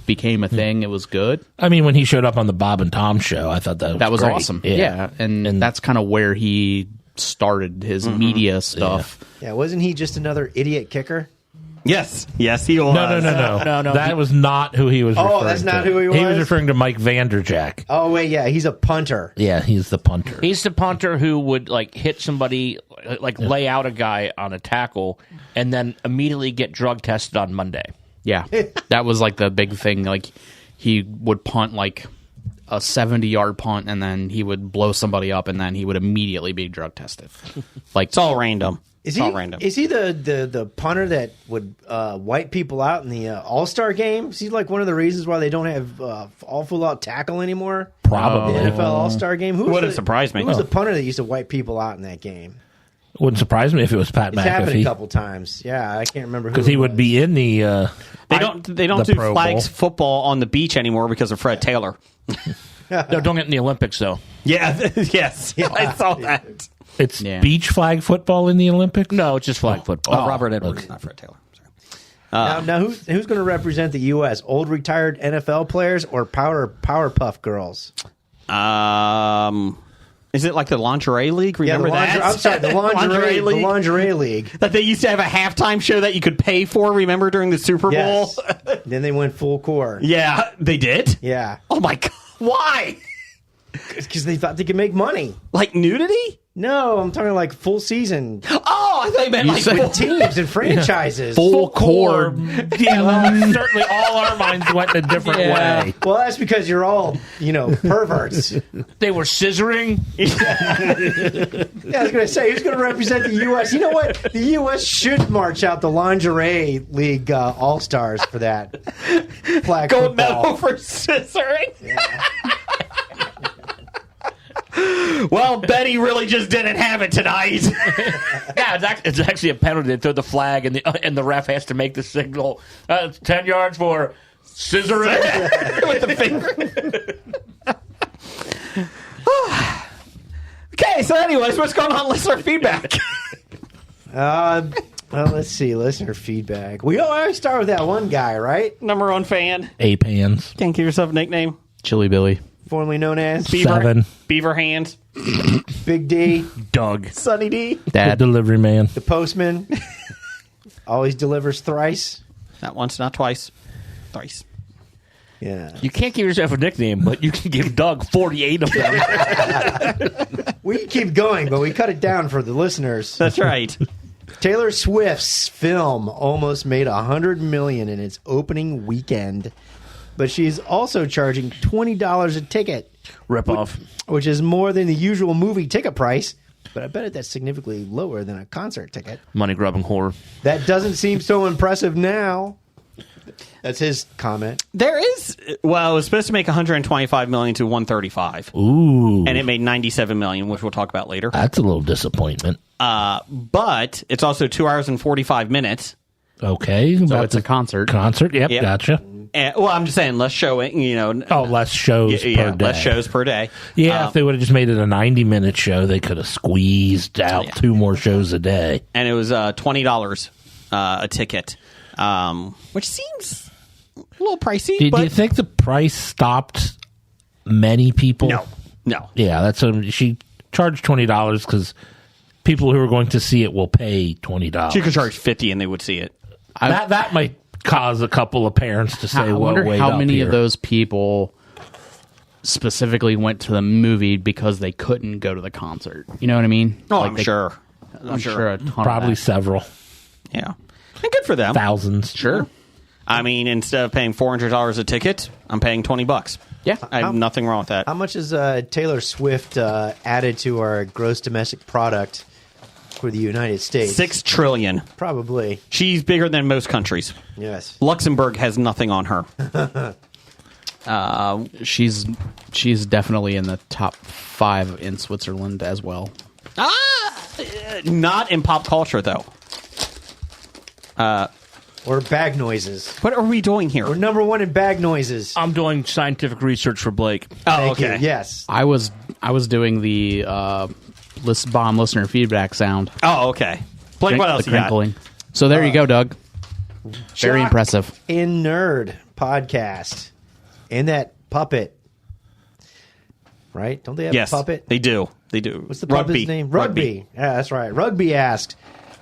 became a thing, it was good. I mean, when he showed up on the Bob and Tom show, I thought that was great. Awesome. Yeah. And that's kind of where he started his media stuff. Yeah, wasn't he just another idiot kicker? Yes, he was. No. That was not who he was referring to. Oh, that's not who he was? He was referring to Mike Vanderjack. Oh, wait, yeah, he's a punter. Yeah, he's the punter. He's the punter who would hit somebody, lay out a guy on a tackle, and then immediately get drug tested on Monday. Yeah. That was the big thing. He would punt a 70-yard punt, and then he would blow somebody up, and then he would immediately be drug tested. It's all random. Is he the punter that would wipe people out in the All-Star game? Is he one of the reasons why they don't have all full-out tackle anymore? Probably. The NFL All-Star game? Wouldn't surprise me. Who was the punter that used to wipe people out in that game? Wouldn't surprise me if it was Pat It's happened a McAfee. couple times. Yeah, I can't remember who. Because he would be in the... They don't do Pro flags Bowl. football on the beach anymore because of Fred Taylor. No, don't get in the Olympics, though. Yeah, yes. I saw that. It's beach flag football in the Olympics? No, it's just flag football. Robert Edwards, not Fred Taylor. Now who's going to represent the U.S.? Old retired NFL players or Powerpuff Girls? Is it like the Lingerie League? Remember that? I'm sorry, the lingerie league. The lingerie league. That they used to have a halftime show that you could pay for, remember, during the Super Bowl? Yes. Then they went full core. Yeah, they did? Yeah. Oh, my God. Why? Because they thought they could make money. Like nudity? No, I'm talking full season. Oh, I thought you meant With teams and franchises. Full core. Yeah, well, certainly all our minds went in a different way. Well, that's because you're all, perverts. They were scissoring. Yeah, I was going to say, who's going to represent the U.S.? You know what? The U.S. should march out the Lingerie League All-Stars for that. Flag Gold football. medal for scissoring? Yeah. Well, Betty really just didn't have it tonight. Yeah, it's actually a penalty. They throw the flag, and the ref has to make the signal. 10 yards for scissoring. With the finger. Okay, so anyways, what's going on? Listener feedback. Well, let's see. Listener feedback. We always start with that one guy, right? Number one fan. A-Pans. Can't give yourself a nickname. Chili Billy. Formerly known as Seven. Beaver Hands. Big D, Doug. Sunny D. Dad. Delivery man. the postman. Always delivers thrice. Not once, not twice. Thrice. Yeah. You can't give yourself a nickname, but you can give Doug 48 of them. We can keep going, but we cut it down for the listeners. That's right. Taylor Swift's film almost made $100 million in its opening weekend, but she's also charging $20 a ticket. Rip-off. Which is more than the usual movie ticket price, but I bet that's significantly lower than a concert ticket. Money-grubbing whore. That doesn't seem so impressive now. That's his comment. There is, well, it was supposed to make 125 million to 135. Ooh. And it made 97 million, which we'll talk about later. That's a little disappointment. But it's also 2 hours and 45 minutes. Okay. So it's a concert. Concert, yep, Yep. gotcha. And, well, I'm just saying, less showing, Less shows per day. less shows per day. Yeah, if they would have just made it a 90-minute show, they could have squeezed out 2 more shows a day. And it was $20 a ticket, which seems a little pricey. Do you think the price stopped many people? No. Yeah, that's she charged $20 because people who are going to see it will pay $20. She could charge $50 and they would see it. That might cause a couple of parents to say, I wonder wait how up many here. of those people specifically went to the movie because they couldn't go to the concert. You know what I mean? Oh, Like I'm they- sure. I'm sure a ton Probably of that. several. Yeah. And good for them. Thousands. Sure. I mean, instead of paying $400 a ticket, I'm paying $20. Yeah. I have nothing wrong with that. How much is Taylor Swift added to our gross domestic product for the United States? $6 trillion. Probably. She's bigger than most countries. Yes. Luxembourg has nothing on her. She's definitely in the top 5 in Switzerland as well. Not in pop culture, though. Or bag noises. What are we doing here? We're number 1 in bag noises. I'm doing scientific research for Blake. Oh, Thank okay. you. Yes. I was doing the bomb listener feedback sound. Oh, okay. Blake, what else the you got? crinkling. So there you go, Doug. Very Jock impressive. and Nerd podcast. And that puppet. Right? Don't they have Yes, a puppet? they do. They do. What's the puppet's name? Rugby. Yeah, that's right. Rugby asked,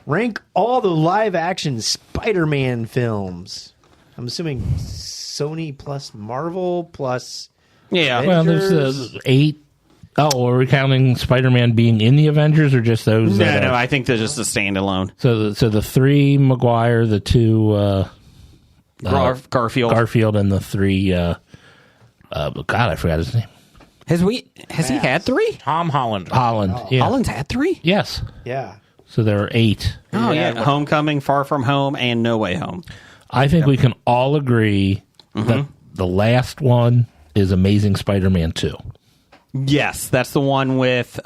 rank all the live-action Spider-Man films. I'm assuming Sony plus Marvel plus... Yeah. Well, there's 8. Oh, are we counting Spider-Man being in the Avengers or just those? No, I think they're just a standalone. So the 3 Maguire, the 2 Garfield. and the 3. God, I forgot his name. Has he had 3? Tom Holland. Holland. Yeah. Holland's had 3? Yes. Yeah. So there are 8. Oh, yeah. Homecoming, Far From Home, and No Way Home. I think we can all agree that the last one is Amazing Spider-Man 2. Yes, that's the one with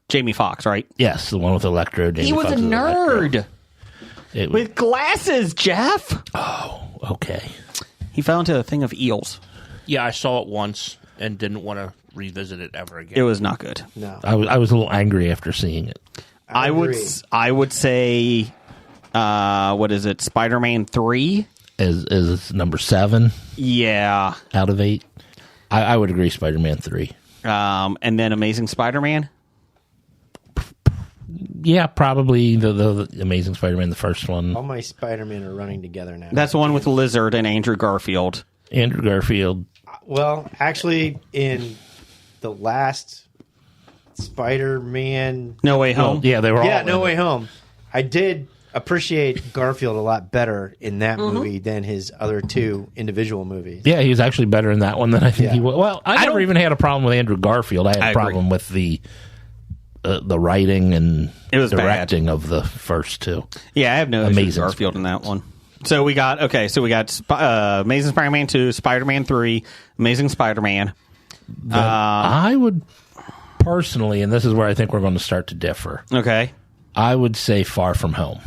Jamie Foxx, right? Yes, the one with Electro. He was a nerd with glasses, Jeff. Oh, okay. He fell into a thing of eels. Yeah, I saw it once and didn't want to revisit it ever again. It was not good. No. I was a little angry after seeing it. I would say, what is it? Spider-Man 3 is number 7. Yeah. Out of 8. I would agree. Spider-Man 3. And then Amazing Spider-Man. Yeah, probably the Amazing Spider-Man, the first one. All my Spider-Man are running together now. That's the one with Lizard and Andrew Garfield. Andrew Garfield. Well, actually, in the last Spider-Man... No Way Home. Yeah, they were all. Yeah, in No it. Way Home. I did appreciate Garfield a lot better in that movie than his other 2 individual movies. Yeah, he was actually better in that one than I think he was. Well, I never even had a problem with Andrew Garfield. I had a problem with the writing and It was directing of the first 2. Yeah, I have no Amazing Amazing Garfield in that one. So we got Amazing Spider-Man 2, Spider-Man 3, Amazing Spider-Man. I would personally, and this is where I think we're going to start to differ. Okay. I would say Far From Home.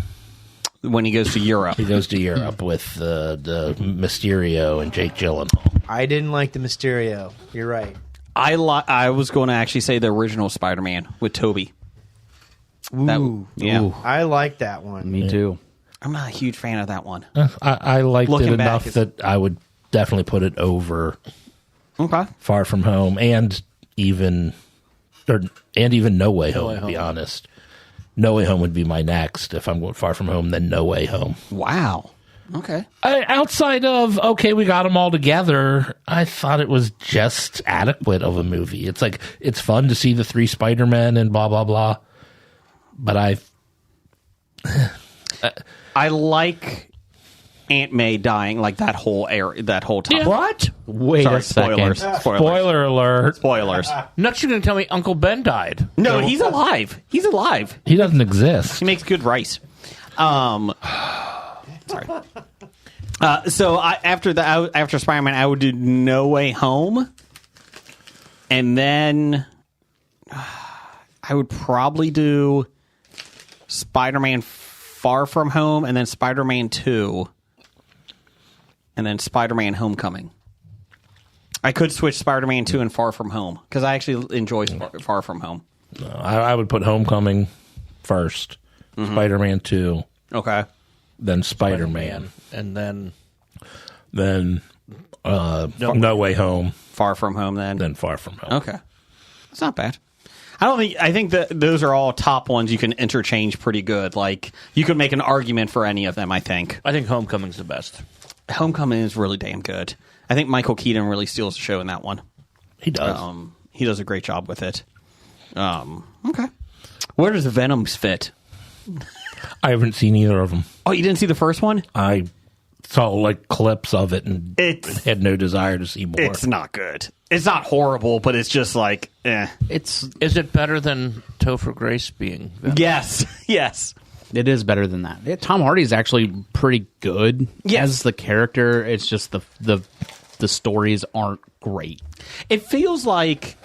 When he goes to Europe. He goes to Europe with the Mysterio and Jake Gyllenhaal. I didn't like the Mysterio. You're right. I was going to actually say the original Spider-Man with Tobey. Ooh. Yeah. I like that one. Me too. I'm not a huge fan of that one. I liked Looking it back, enough that I would definitely put it over Okay. Far From Home and even No Way Home, to be honest. No Way Home would be my next. If I'm going Far From Home, then No Way Home. Wow. Okay. Outside of, okay, we got them all together, I thought it was just adequate of a movie. It's like, it's fun to see the 3 Spider-Men and blah, blah, blah. But I like Aunt May dying like that whole time. Yeah. What? Wait Sorry, a second. spoiler alert. Spoilers. Not you going to tell me Uncle Ben died? No, he's alive. He's alive. He doesn't exist. He makes good rice. Sorry. So after Spider-Man, I would do No Way Home, and then I would probably do Spider-Man Far From Home, and then Spider-Man 2, and then Spider-Man Homecoming. I could switch Spider-Man 2 and Far From Home, because I actually enjoy Far From Home. No, I would put Homecoming first, Spider-Man 2. Okay. Then Spider-Man. And then No Way Home. Far From Home, then. Then Far From Home. Okay. That's not bad. I think that those are all top ones you can interchange pretty good. Like, you could make an argument for any of them, I think. I think Homecoming's the best. Homecoming is really damn good. I think Michael Keaton really steals the show in that one. He does. He does a great job with it. Okay. Where does Venoms fit? I haven't seen either of them. Oh, you didn't see the first one? I saw like clips of it and had no desire to see more. It's not good. It's not horrible, but it's just like, eh. Is it better than Topher Grace being Venom? Yes. Yes. It is better than that. Tom Hardy's actually pretty good as the character. It's just the stories aren't great. It feels like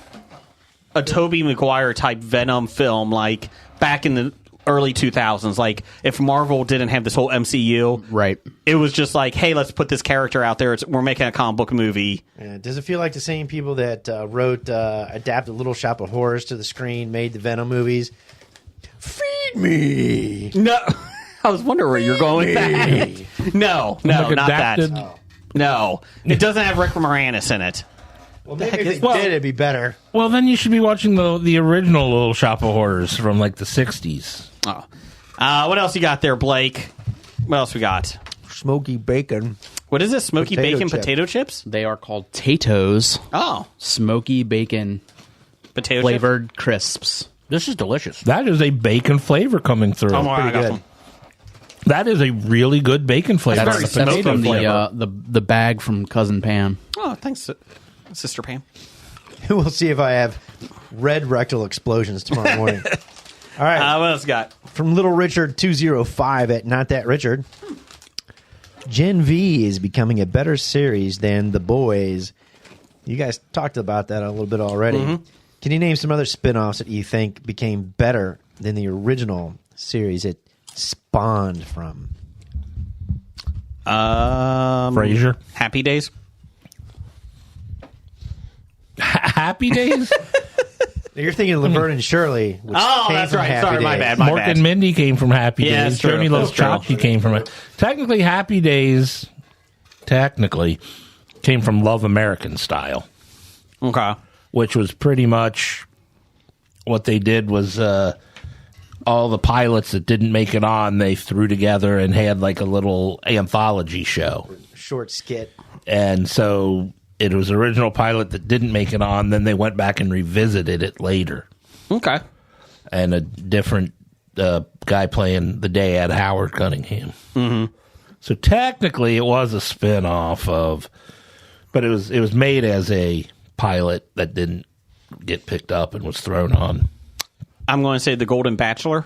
a Tobey Maguire type Venom film, like back in the early 2000s. Like, if Marvel didn't have this whole MCU, right? It was just like, hey, let's put this character out there. We're making a comic book movie. Does it feel like the same people that adapted Little Shop of Horrors to the screen, made the Venom movies? Feed me. No, I was wondering where you're going with that. No, Like not adapted? that. No, it doesn't have Rick Moranis in it. Well, maybe if they did, it'd be better. Well, then you should be watching the original Little Shop of Horrors from like the 60s. Oh. What else you got there, Blake? What else we got? Smoky bacon. What is this? Smoky Potato bacon chip. potato chips? They are called Tatoes. Oh. Smoky bacon Potato flavored crisps. This is delicious. That is a bacon flavor coming through. Oh, I got good. some. That is a really good bacon flavor. That's tomato from flavor. the bag from Cousin Pam. Oh, thanks, Sister Pam. We'll see if I have red rectal explosions tomorrow morning. All right. What else you got? From Little Richard 205 at Not That Richard. Gen V is becoming a better series than The Boys. You guys talked about that a little bit already. Mm-hmm. Can you name some other spin-offs that you think became better than the original series it spawned from? Frasier. Happy Days. Happy Days? You're thinking Laverne and Shirley. Which came that's from right. Happy Sorry, my Days. bad. Mork and Mindy came from Happy Yeah, Days. that's true. Joni Loves That's true. Chachi came from it. Technically, Happy Days came from Love American Style, Okay. which was pretty much what they did was all the pilots that didn't make it on, they threw together and had like a little anthology show. Short skit. And so it was an original pilot that didn't make it on. Then they went back and revisited it later. Okay. And a different guy playing the dad, Howard Cunningham. Mm-hmm. So technically, it was a spin-off of, but it was made as a pilot that didn't get picked up and was thrown on. I'm going to say The Golden Bachelor.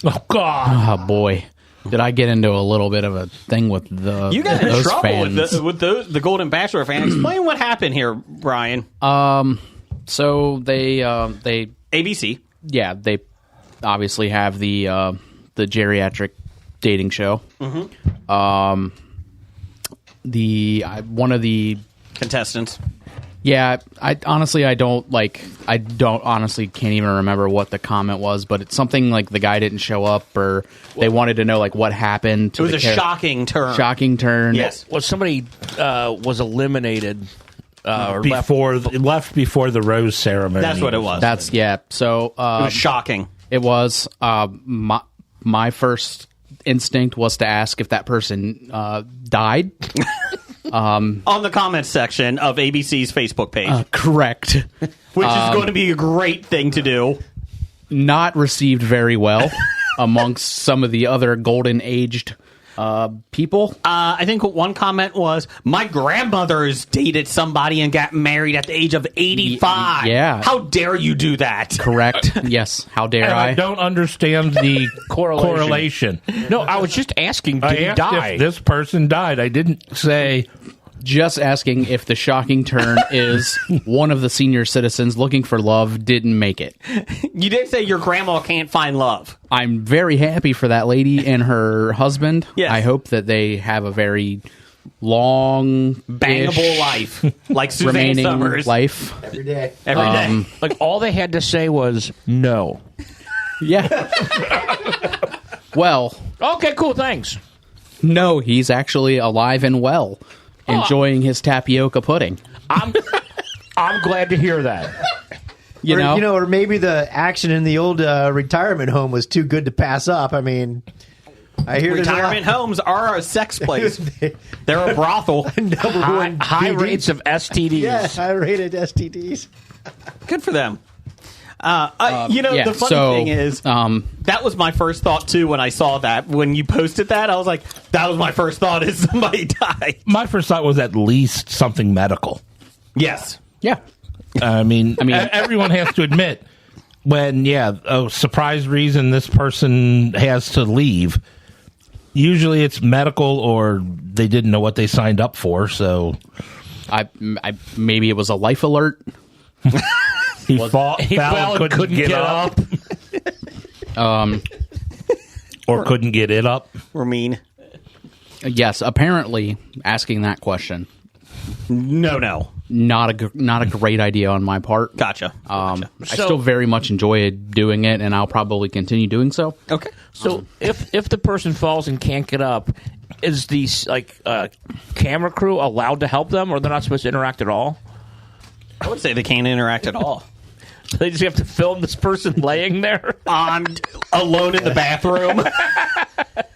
Oh God! Oh boy, did I get into a little bit of a thing with You got in those trouble fans? with the Golden Bachelor fan. Explain what happened here, Brian. So they ABC. yeah, they obviously have the geriatric dating show. Mm-hmm. One of the Contestants. yeah, I honestly can't even remember what the comment was, but it's something like the guy didn't show up, or they wanted to know like what happened. To It was a shocking turn. shocking turn. Yes. Well, somebody was eliminated or left before the rose ceremony. That's what it was. That's yeah. So It was shocking. it was my first instinct was to ask if that person died. On the comments section of ABC's Facebook page, Correct. which is going to be a great thing to do. Not received very well amongst some of the other golden aged People? I think one comment was, my grandmother's dated somebody and got married at the age of 85. Yeah. How dare you do that? Correct. Yes. How dare And I? I don't understand the correlation. No, I was just asking, did I he asked die? if this person died. I didn't say... Just asking if the shocking turn is one of the senior citizens looking for love didn't make it. You did say your grandma can't find love. I'm very happy for that lady and her husband. Yes. I hope that they have a very long, Bangable life. Like Suzanne remaining Summers. life. Every day. Every day. Like, all they had to say was no. Yeah. Well, Okay, cool, thanks. no, he's actually alive and well, enjoying his tapioca pudding. I'm glad to hear that. You know? Or maybe the action in the old retirement home was too good to pass up. I mean, I hear there's a lot- Retirement homes are a sex place. They're a brothel. High rates of STDs. Yeah, high-rated STDs. Good for them. The funny thing is, that was my first thought, too, when I saw that. When you posted that, I was like, that was my first thought, is somebody died. My first thought was at least something medical. Yes. Yeah. I mean, everyone has to admit, when, a surprise reason this person has to leave, usually it's medical or they didn't know what they signed up for, so... I maybe it was a life alert. He fell and couldn't get up. Or couldn't get it up. We're mean. Yes, apparently asking that question. No. Not a great idea on my part. Gotcha. I still very much enjoy doing it, and I'll probably continue doing so. Okay. So if the person falls and can't get up, is the camera crew allowed to help them, or they're not supposed to interact at all? I would say they can't interact at all. They just have to film this person laying there alone in the bathroom.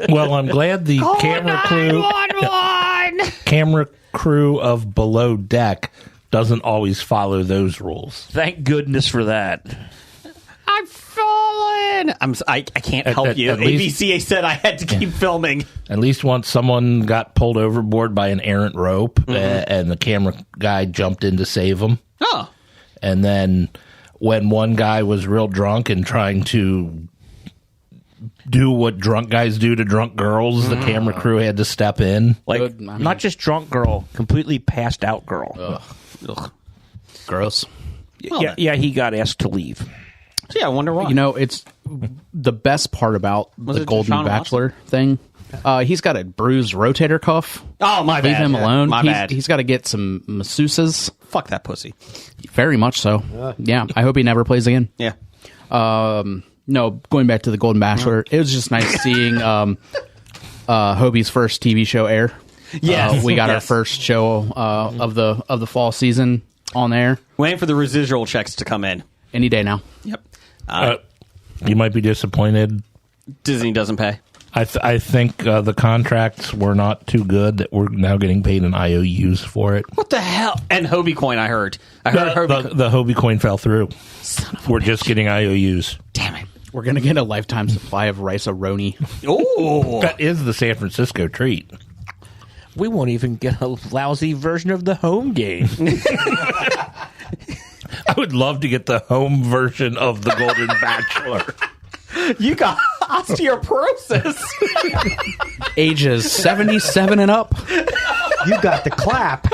Well, I'm glad the camera crew of Below Deck doesn't always follow those rules. Thank goodness for that. I've fallen. I can't help you. at least- ABCA said I had to keep filming. At least once someone got pulled overboard by an errant rope, and the camera guy jumped in to save him. Oh. And then when one guy was real drunk and trying to do what drunk guys do to drunk girls, the camera crew had to step in. Like, not just drunk girl, completely passed out girl. Ugh. Gross. Yeah, he got asked to leave. So yeah, I wonder why. You know, it's the best part about Was the it Golden Deshaun Bachelor thing. He's got a bruised rotator cuff. Oh, my bad. Leave him alone. My bad. He's got to get some masseuses. Fuck that pussy. Very much so. Yeah, I hope he never plays again. Yeah. No, going back to the Golden Bachelor, it was just nice seeing Hobie's first TV show air. Yes. We got our Yes. first show of the fall season on there. Waiting for the residual checks to come in. Any day now. Yep. You might be disappointed. Disney doesn't pay. I think the contracts were not too good that we're now getting paid in IOUs for it. What the hell? And Hobie Coin, I heard. The Hobie coin fell through. We're just getting IOUs. Damn it. We're going to get a lifetime supply of rice-a-roni. Oh. That is the San Francisco treat. We won't even get a lousy version of the home game. I would love to get the home version of the Golden Bachelor. You got osteoporosis. Ages 77 and up. You got the clap.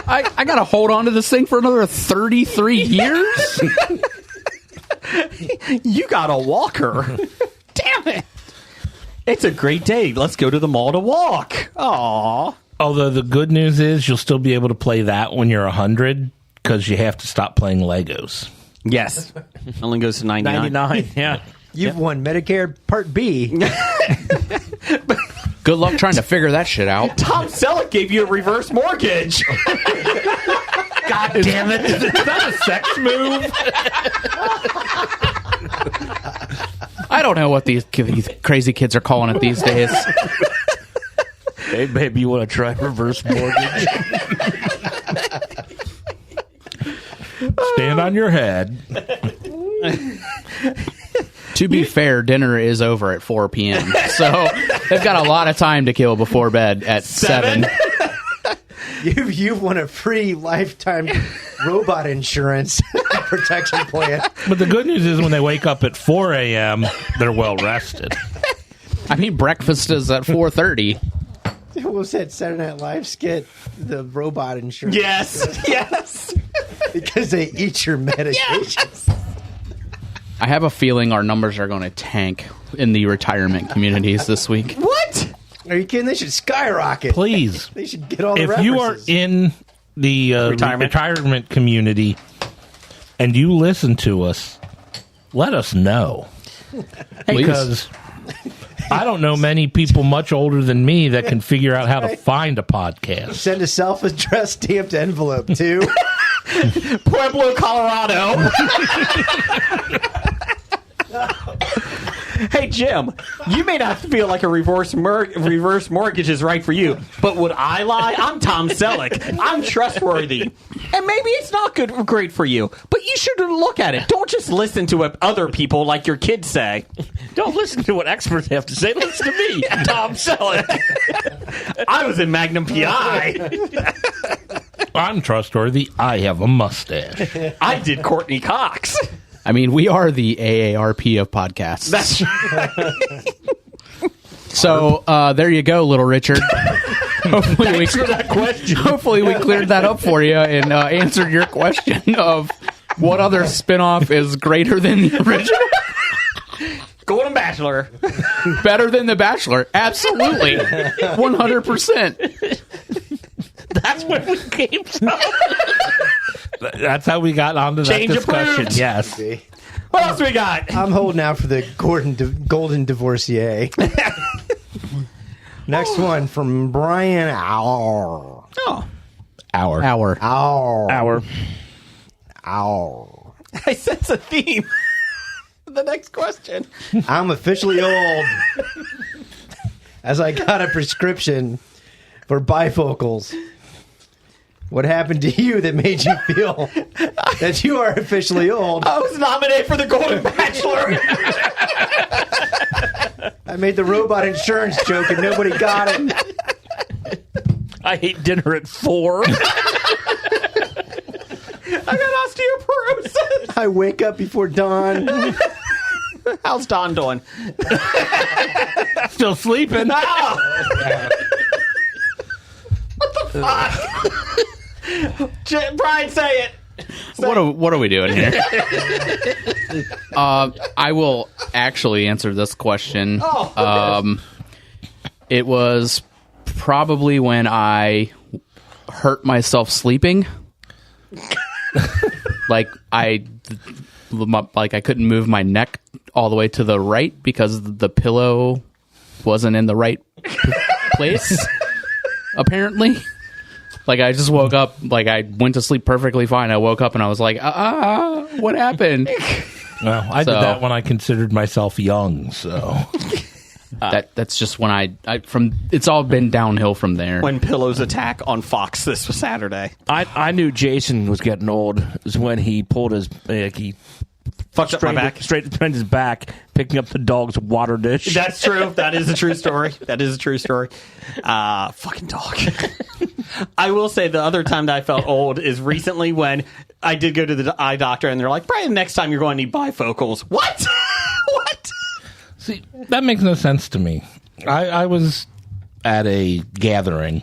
I got to hold on to this thing for another 33 years? You got a walker. Damn it. It's a great day. Let's go to the mall to walk. Aw. Although the good news is you'll still be able to play that when you're 100 because you have to stop playing Legos. Yes. Only goes to 99. 99, yeah. You've won Medicare Part B. Good luck trying to figure that shit out. Tom Selleck gave you a reverse mortgage. God damn it. Is that a sex move? I don't know what these crazy kids are calling it these days. Hey, baby, you want to try reverse mortgage? Stand on your head. To be fair, dinner is over at 4 p.m., so they've got a lot of time to kill before bed at 7. You've won a free lifetime robot insurance protection plan. But the good news is when they wake up at 4 a.m., they're well rested. I mean, breakfast is at 4:30. What was that Saturday Night Live skit? The robot insurance. Yes. Because they eat your medications. I have a feeling our numbers are going to tank in the retirement communities this week. What? Are you kidding? They should skyrocket. Please. They should get all the If references. you are in the retirement community and you listen to us, let us know. Because I don't know many people much older than me that can figure out how to find a podcast. Send a self-addressed stamped envelope to Pueblo, Colorado. Hey, Jim, you may not feel like a reverse mortgage is right for you, but would I lie? I'm Tom Selleck. I'm trustworthy. And maybe it's not great for you, but you should look at it. Don't just listen to what other people like your kids say. Don't listen to what experts have to say. Listen to me, Tom Selleck. I was in Magnum PI. I'm trustworthy. I have a mustache. I did Courtney Cox. I mean, we are the AARP of podcasts. That's So there you go, little Richard. Hopefully Thanks for that question. Hopefully we cleared that up for you and answered your question of what other spinoff is greater than the original. Golden Bachelor. Better than The Bachelor. Absolutely. 100%. That's where we came from. That's how we got onto that Change discussion. approved. Yes. What else we got? I'm holding out for the golden divorcier. Next one from Brian Hour. Oh, Hour. I sense a theme. The next question. I'm officially old. As I got a prescription for bifocals. What happened to you that made you feel that you are officially old? I was nominated for the Golden Bachelor. I made the robot insurance joke and nobody got it. I ate dinner at 4. I got osteoporosis. I wake up before dawn. How's Don doing? Still sleeping. Oh. What the fuck? Brian, say it. What are we doing here? I will actually answer this question. It was probably when I hurt myself sleeping. like I couldn't move my neck all the way to the right because the pillow wasn't in the right place. Apparently. Like, I just woke up, like, I went to sleep perfectly fine. I woke up and I was like, what happened? Well, I did that when I considered myself young, so. That's just when I it's all been downhill from there. When Pillows attack on Fox this Saturday. I knew Jason was getting old is when he pulled his he fucked up my back. Straight behind his back, picking up the dog's water dish. That's true. That is a true story. Fucking dog. I will say the other time that I felt old is recently when I did go to the eye doctor and they're like, Brian, next time you're going to need bifocals. What? What? See, that makes no sense to me. I was at a gathering,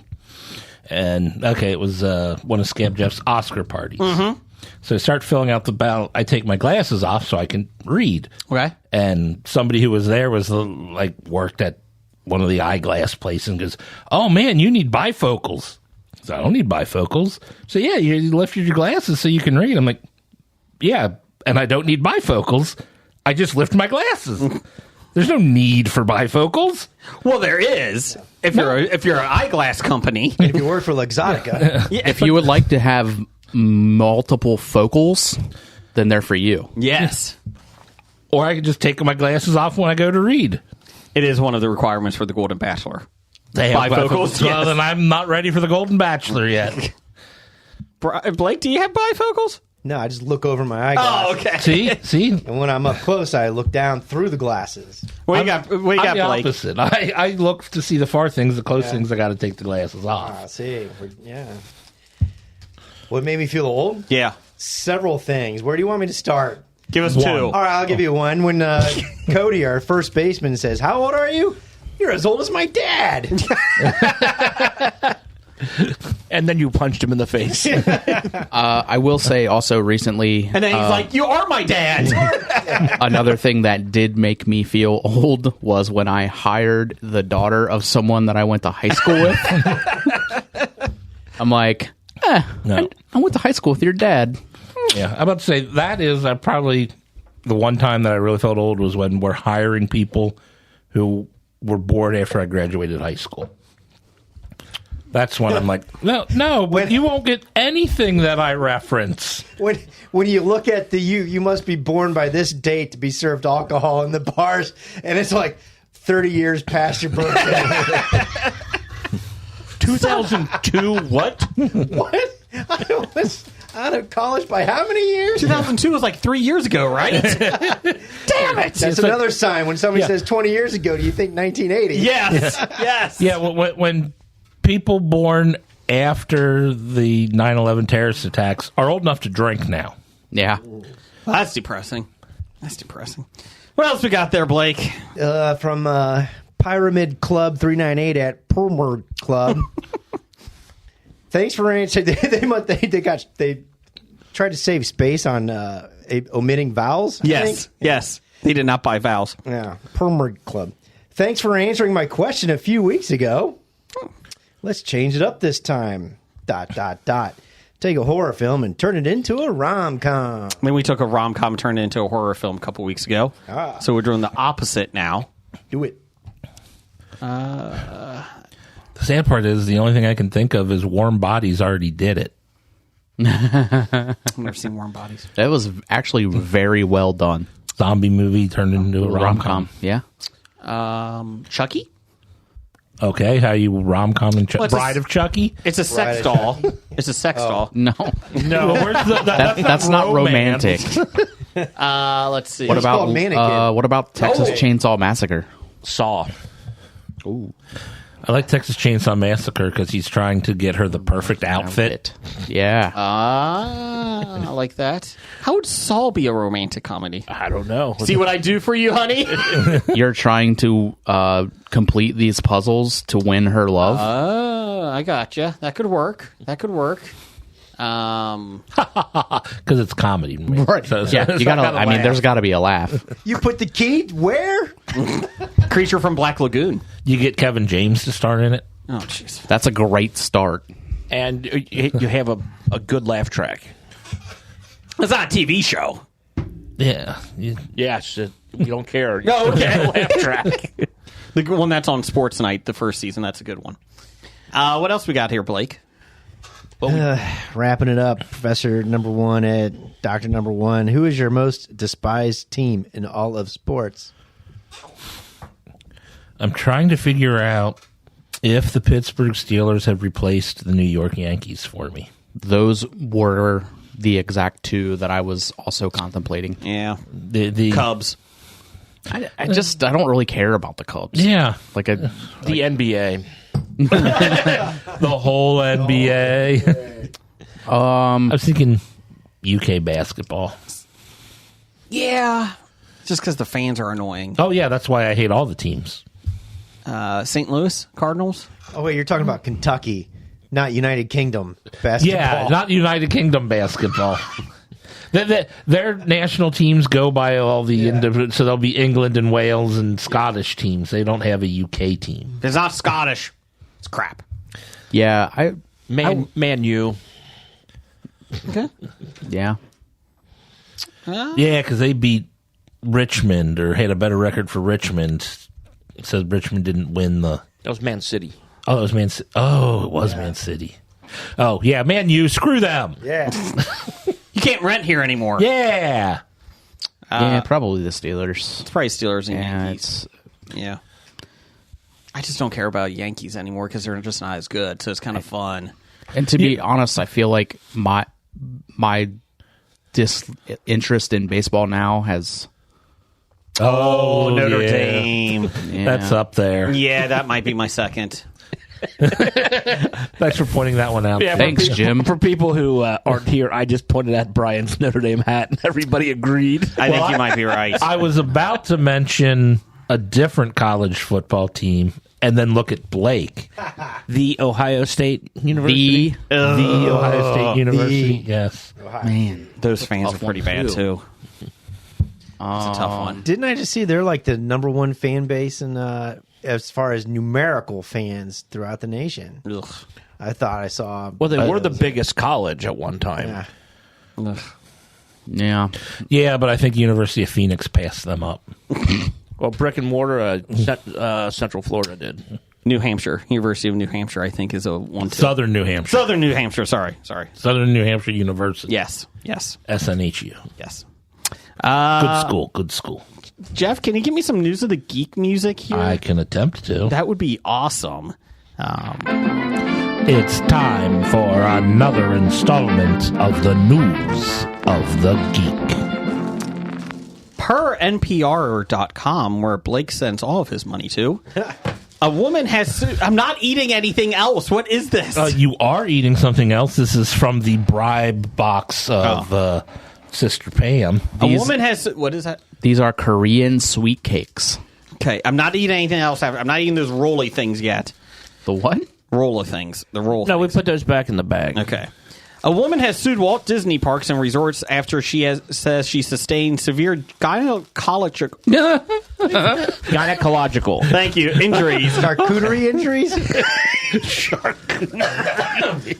and, it was one of Scamp Jeff's Oscar parties. Mm-hmm. So I start filling out the ballot. I take my glasses off so I can read. Okay. And somebody who was there was, worked at one of the eyeglass places and goes, oh, man, you need bifocals. So I don't need bifocals. So, yeah, you lift your glasses so you can read. I'm like, yeah, and I don't need bifocals. I just lift my glasses. There's no need for bifocals. Well, there is. If you're an eyeglass company. And if you work for Luxottica. Yeah, if you would like to have multiple focals, then they're for you. Yes. Or I could just take my glasses off when I go to read. It is one of the requirements for the Golden Bachelor. They have bifocals. Well, then I'm not ready for the Golden Bachelor yet. Blake, do you have bifocals? No, I just look over my eyeglasses. Oh, okay. See? And when I'm up close, I look down through the glasses. What you got, I'm Blake? the opposite. I look to see the far things, the close things, I got to take the glasses off. Ah, see. Yeah. What made me feel old? Yeah. Several things. Where do you want me to start? Give us 2. All right, I'll give you one. When Cody, our first baseman, says, "How old are you?" "You're as old as my dad." And then you punched him in the face. I will say also recently, And then he's like, "You are my dad." another thing that did make me feel old was when I hired the daughter of someone that I went to high school with. I'm like, No. I went to high school with your dad. Yeah, I'm about to say that is probably the one time that I really felt old was when we're hiring people who were bored after I graduated high school. That's when I'm like, no, but you won't get anything that I reference. When you look at you must be born by this date to be served alcohol in the bars, and it's like 30 years past your birthday. 2002, what? What? I was out of college by how many years? 2002 was like 3 years ago, right? Damn it! That's another sign. When somebody says 20 years ago, do you think 1980? Yes, yes. Yeah, when people born after the 9/11 terrorist attacks are old enough to drink now. Yeah. Well, that's depressing. That's depressing. What else we got there, Blake? From Pyramid Club 398 at Permer Club. Thanks for answering. They tried to save space on omitting vowels. I think. Yes. They did not buy vowels. Yeah, Permer Club. Thanks for answering my question a few weeks ago. Let's change it up this time. ... Take a horror film and turn it into a rom-com. Then we took a rom-com and turned it into a horror film a couple weeks ago. So we're doing the opposite now. Do it. The sad part is the only thing I can think of is Warm Bodies already did it. I've never seen Warm Bodies. That was actually very well done. Zombie movie turned into a rom-com. Yeah. Chucky? Okay, how you rom-com and Well, Bride of Chucky? It's a sex doll. It's a sex doll. No. No, where's That's not romantic. Let's see. What about called Mannequin. what about Texas Chainsaw Massacre? Saw. I like Texas Chainsaw Massacre because he's trying to get her the perfect outfit. Yeah. I like that. How would Saul be a romantic comedy? I don't know. See what I do for you, honey? You're trying to complete these puzzles to win her love. I gotcha. That could work. Because it's comedy. Right. So Yeah, you gotta. I mean, there's got to be a laugh. You put the key where? Creature from Black Lagoon. You get Kevin James to star in it. Oh, jeez. That's a great start. And you have a good laugh track. It's not a TV show. Yeah. Yes, you don't care. Oh, okay. Laugh track. The one that's on Sports Night, the first season. That's a good one. What else we got here, Blake? Wrapping it up, Professor Number One at Doctor Number One. Who is your most despised team in all of sports? I'm trying to figure out if the Pittsburgh Steelers have replaced the New York Yankees for me. Those were the exact two that I was also contemplating. Yeah. The Cubs. I don't really care about the Cubs. Yeah. The NBA. The whole NBA. I was thinking UK basketball. Yeah. Just because the fans are annoying. Oh, yeah, that's why I hate all the teams. St. Louis Cardinals. Oh, wait, you're talking about Kentucky, not United Kingdom basketball. Yeah, not United Kingdom basketball. Their national teams go by all the individual, so there'll be England and Wales and Scottish teams. They don't have a UK team. It's not Scottish. It's crap. Yeah, Man U. Okay. yeah. Yeah, because they beat Richmond or had a better record for Richmond. It says Richmond didn't win the... That was Man City. Oh, it was Man City. Oh, it was Man City. Oh, yeah, Man U, screw them. Yeah. You can't rent here anymore. Yeah. Yeah, probably the Steelers. It's probably Steelers and Yeah, Yankees. Yeah. I just don't care about Yankees anymore because they're just not as good. So it's kind of fun. And to be honest, I feel like my disinterest in baseball now has. Oh, Notre Dame. Yeah. That's up there. Yeah, that might be my second. Thanks for pointing that one out. Yeah, Thanks, Jim. For people who aren't here, I just pointed at Brian's Notre Dame hat, and everybody agreed. I think you might be right. I was about to mention a different college football team and then look at Blake. The Ohio State University. The Ohio State University. Yes. Man, Those fans are pretty bad, too. It's a tough one. Didn't I just see they're like the number one fan base in as far as numerical fans throughout the nation? Ugh. I thought I saw. Well, they were the biggest college at one time. Yeah. Ugh. yeah. Yeah, but I think University of Phoenix passed them up. Well, brick and mortar, Central Florida did. New Hampshire. University of New Hampshire, I think, is a one. Southern New Hampshire. Southern New Hampshire, sorry. Southern New Hampshire University. Yes. SNHU. Yes. Good school. Jeff, can you give me some news of the geek music here? I can attempt to. That would be awesome. It's time for another installment of the News of the Geek. Per NPR.com, where Blake sends all of his money to, a woman has sued. I'm not eating anything else. What is this? You are eating something else. This is from the bribe box of Sister Pam. A woman has. What is that? These are Korean sweet cakes. Okay, I'm not eating anything else. I'm not eating those rolly things yet. The what? Roller things. The roll. No, we things. put those back in the bag. Okay. A woman has sued Walt Disney Parks and Resorts after says she sustained severe gynecological. Gynecological. Thank you. Injuries. Charcuterie injuries?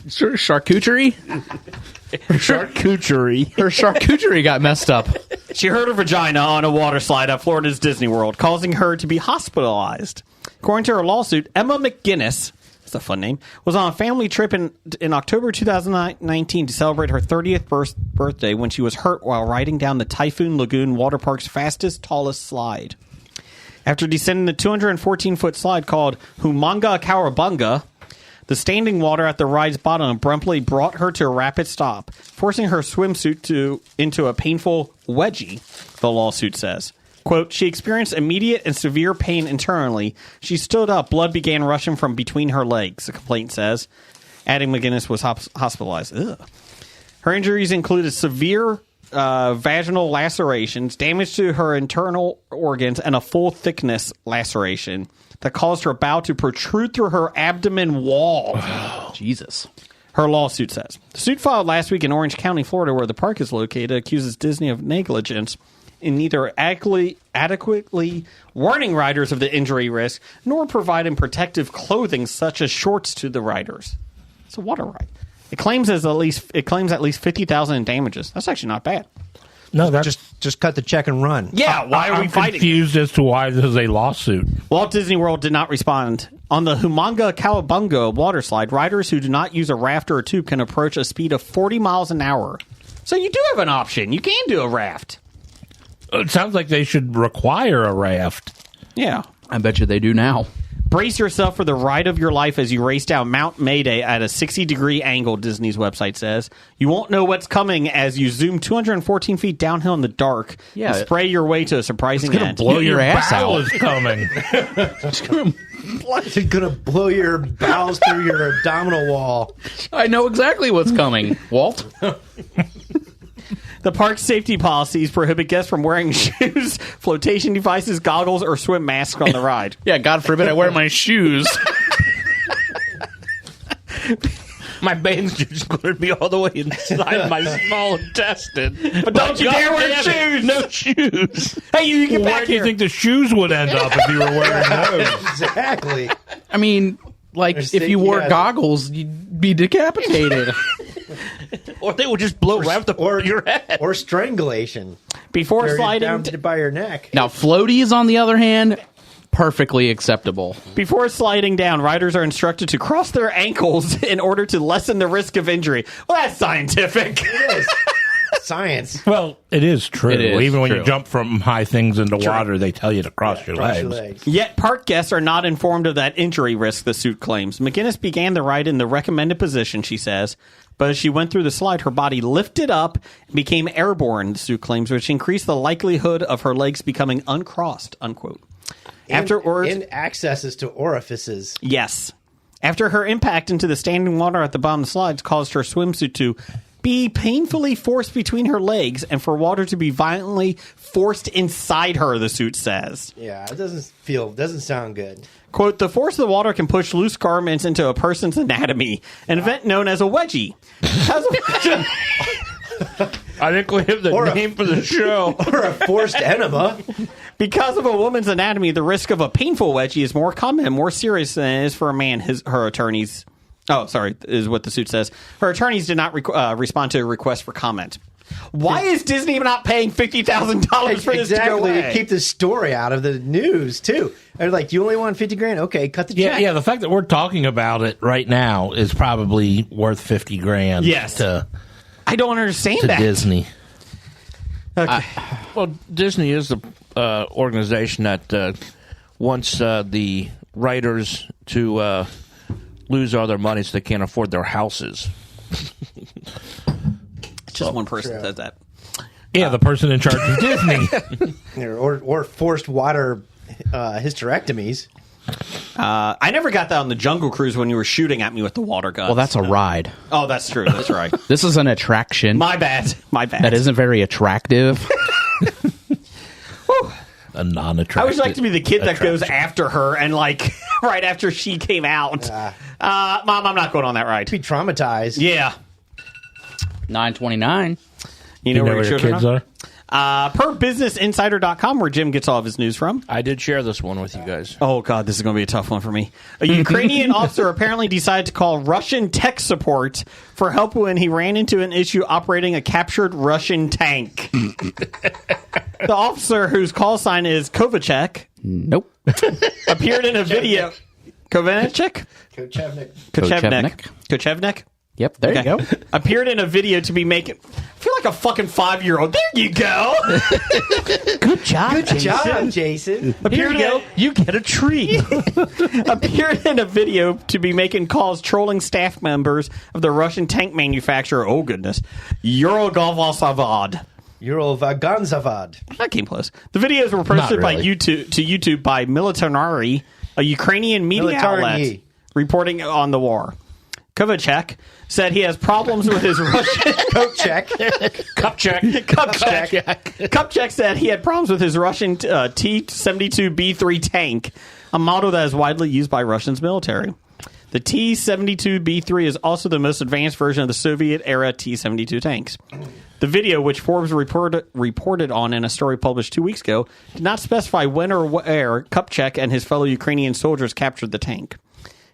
Charcuterie? Charcuterie. Her charcuterie got messed up. She hurt her vagina on a water slide at Florida's Disney World, causing her to be hospitalized. According to her lawsuit, Emma McGinnis, that's a fun name, was on a family trip in October 2019 to celebrate her 30th birthday when she was hurt while riding down the Typhoon Lagoon Water Park's fastest, tallest slide. After descending the 214-foot slide called Humanga Cowabunga, the standing water at the ride's bottom abruptly brought her to a rapid stop, forcing her swimsuit into a painful wedgie, the lawsuit says. Quote, she experienced immediate and severe pain internally. She stood up. Blood began rushing from between her legs, the complaint says. Adding McGinnis was hospitalized. Ugh. Her injuries included severe vaginal lacerations, damage to her internal organs, and a full-thickness laceration that caused her bowel to protrude through her abdomen wall. Oh, Jesus. Her lawsuit says. The suit filed last week in Orange County, Florida, where the park is located, accuses Disney of negligence in neither adequately warning riders of the injury risk nor providing protective clothing such as shorts to the riders. It's a water ride. It claims at least $50,000 in damages. That's actually not bad. No, that's Just cut the check and run. Yeah, why are we I'm fighting? confused as to why this is a lawsuit. Walt Disney World did not respond. On the Humanga Cowabunga water slide, riders who do not use a raft or a tube can approach a speed of 40 miles an hour. So you do have an option. You can do a raft. It sounds like they should require a raft. Yeah. I bet you they do now. Brace yourself for the ride of your life as you race down Mount Mayday at a 60-degree angle, Disney's website says. You won't know what's coming as you zoom 214 feet downhill in the dark and spray your way to a surprising It's gonna end. blow your ass bowel out. is coming. It's going to blow your bowels through your abdominal wall. I know exactly what's coming, Walt. The park's safety policies prohibit guests from wearing shoes, flotation devices, goggles, or swim masks on the ride. Yeah, God forbid I wear my shoes. My veins just cleared me all the way inside my small intestine. But don't you dare wear shoes! No shoes. Hey, you get Where back do you here. think the shoes would end up if you were wearing those? Exactly. I mean, like, if you wore goggles, you'd be decapitated. Or they would just blow right up your head. Or strangulation. Before Buried sliding down by your neck. Now, floaties, on the other hand, perfectly acceptable. Before sliding down, riders are instructed to cross their ankles in order to lessen the risk of injury. Well, that's scientific. It is. science. Well, it is true. It is Even when true. you jump from high things into water, they tell you to cross your Cross legs. your legs. Yet park guests are not informed of that injury risk, the suit claims. McGinnis began the ride in the recommended position, she says, but as she went through the slide, her body lifted up and became airborne, the suit claims, which increased the likelihood of her legs becoming uncrossed, unquote. Afterwards, And accesses to orifices. yes. After her impact into the standing water at the bottom of the slides caused her swimsuit to be painfully forced between her legs and for water to be violently forced inside her, the suit says. Yeah, it doesn't sound good. Quote, the force of the water can push loose garments into a person's anatomy, an event known as a wedgie. I think we have the name for the show. Or a forced enema. Because of a woman's anatomy, the risk of a painful wedgie is more common and more serious than it is for a man, her attorneys... Oh, sorry, is what the suit says. Her attorneys did not respond to a request for comment. Why is Disney not paying $50,000 for this to go away? To keep the story out of the news, too. They're like, you only want $50,000? Okay, cut the check. Yeah, the fact that we're talking about it right now is probably worth $50,000 Yes. to I don't understand that. Disney. Okay. Well, Disney is the organization that wants the writers to lose all their money so they can't afford their houses. Just one person says that. Yeah, the person in charge of Disney. Or forced water hysterectomies. I never got that on the Jungle Cruise when you were shooting at me with the water gun. Well, that's a ride. Oh, that's true. That's right. This is an attraction My bad. that isn't very attractive. A non-attractive. I would like to be the kid that goes after her and, like, right after she came out. Mom, I'm not going on that ride. Be traumatized. Yeah. 929. You know where where your your children kids are? are? Per BusinessInsider.com, where Jim gets all of his news from. I did share this one with you guys. Oh, God, this is going to be a tough one for me. A Ukrainian officer apparently decided to call Russian tech support for help when he ran into an issue operating a captured Russian tank. The officer, whose call sign is Kovacek, Nope. appeared in a video. Kovenchik? Kochevnik? Yep, there you go. Appeared in a video to be making... I feel like a fucking 5-year-old. There you go. Good job. Good job, Jason. Here you go. You get a treat. Appeared in a video to be making calls trolling staff members of the Russian tank manufacturer, oh goodness, Eurogovazavad. Eurovaganzavad. That came close. The videos were posted by really. YouTube by Militarny, a Ukrainian media outlet reporting on the war. Kovacek said he has problems with his Russian... Kupchak said he had problems with his Russian T-72B3 tank, a model that is widely used by Russia's military. The T-72B3 is also the most advanced version of the Soviet-era T-72 tanks. The video, which Forbes reported on in a story published 2 weeks ago, did not specify when or where Kupchak and his fellow Ukrainian soldiers captured the tank.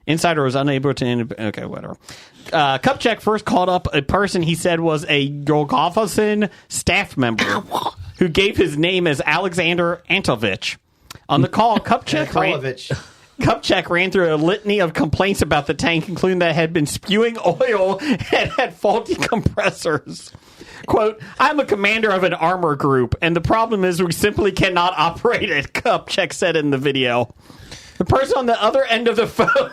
Insider was unable to... Okay, whatever. Kupchak first called up a person he said was a Golgothasin staff member who gave his name as Alexander Antovich. On the call, Kupchak ran through a litany of complaints about the tank, including that it had been spewing oil and had faulty compressors. Quote, I'm a commander of an armor group, and the problem is we simply cannot operate it, Kupchak said in the video. The person on the other end of the phone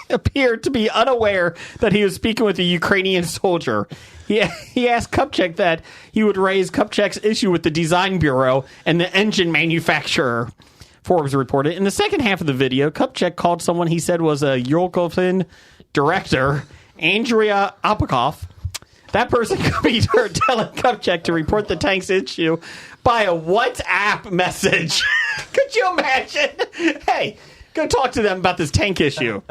appeared to be unaware that he was speaking with a Ukrainian soldier. He asked Kupchak that he would raise Kupchak's issue with the design bureau and the engine manufacturer. Forbes reported. In the second half of the video, Kupchak called someone he said was a Yolkovin director, Andrea Apakov. That person could be heard telling Kupchak to report the tank's issue by a WhatsApp message. Could you imagine? Hey, go talk to them about this tank issue.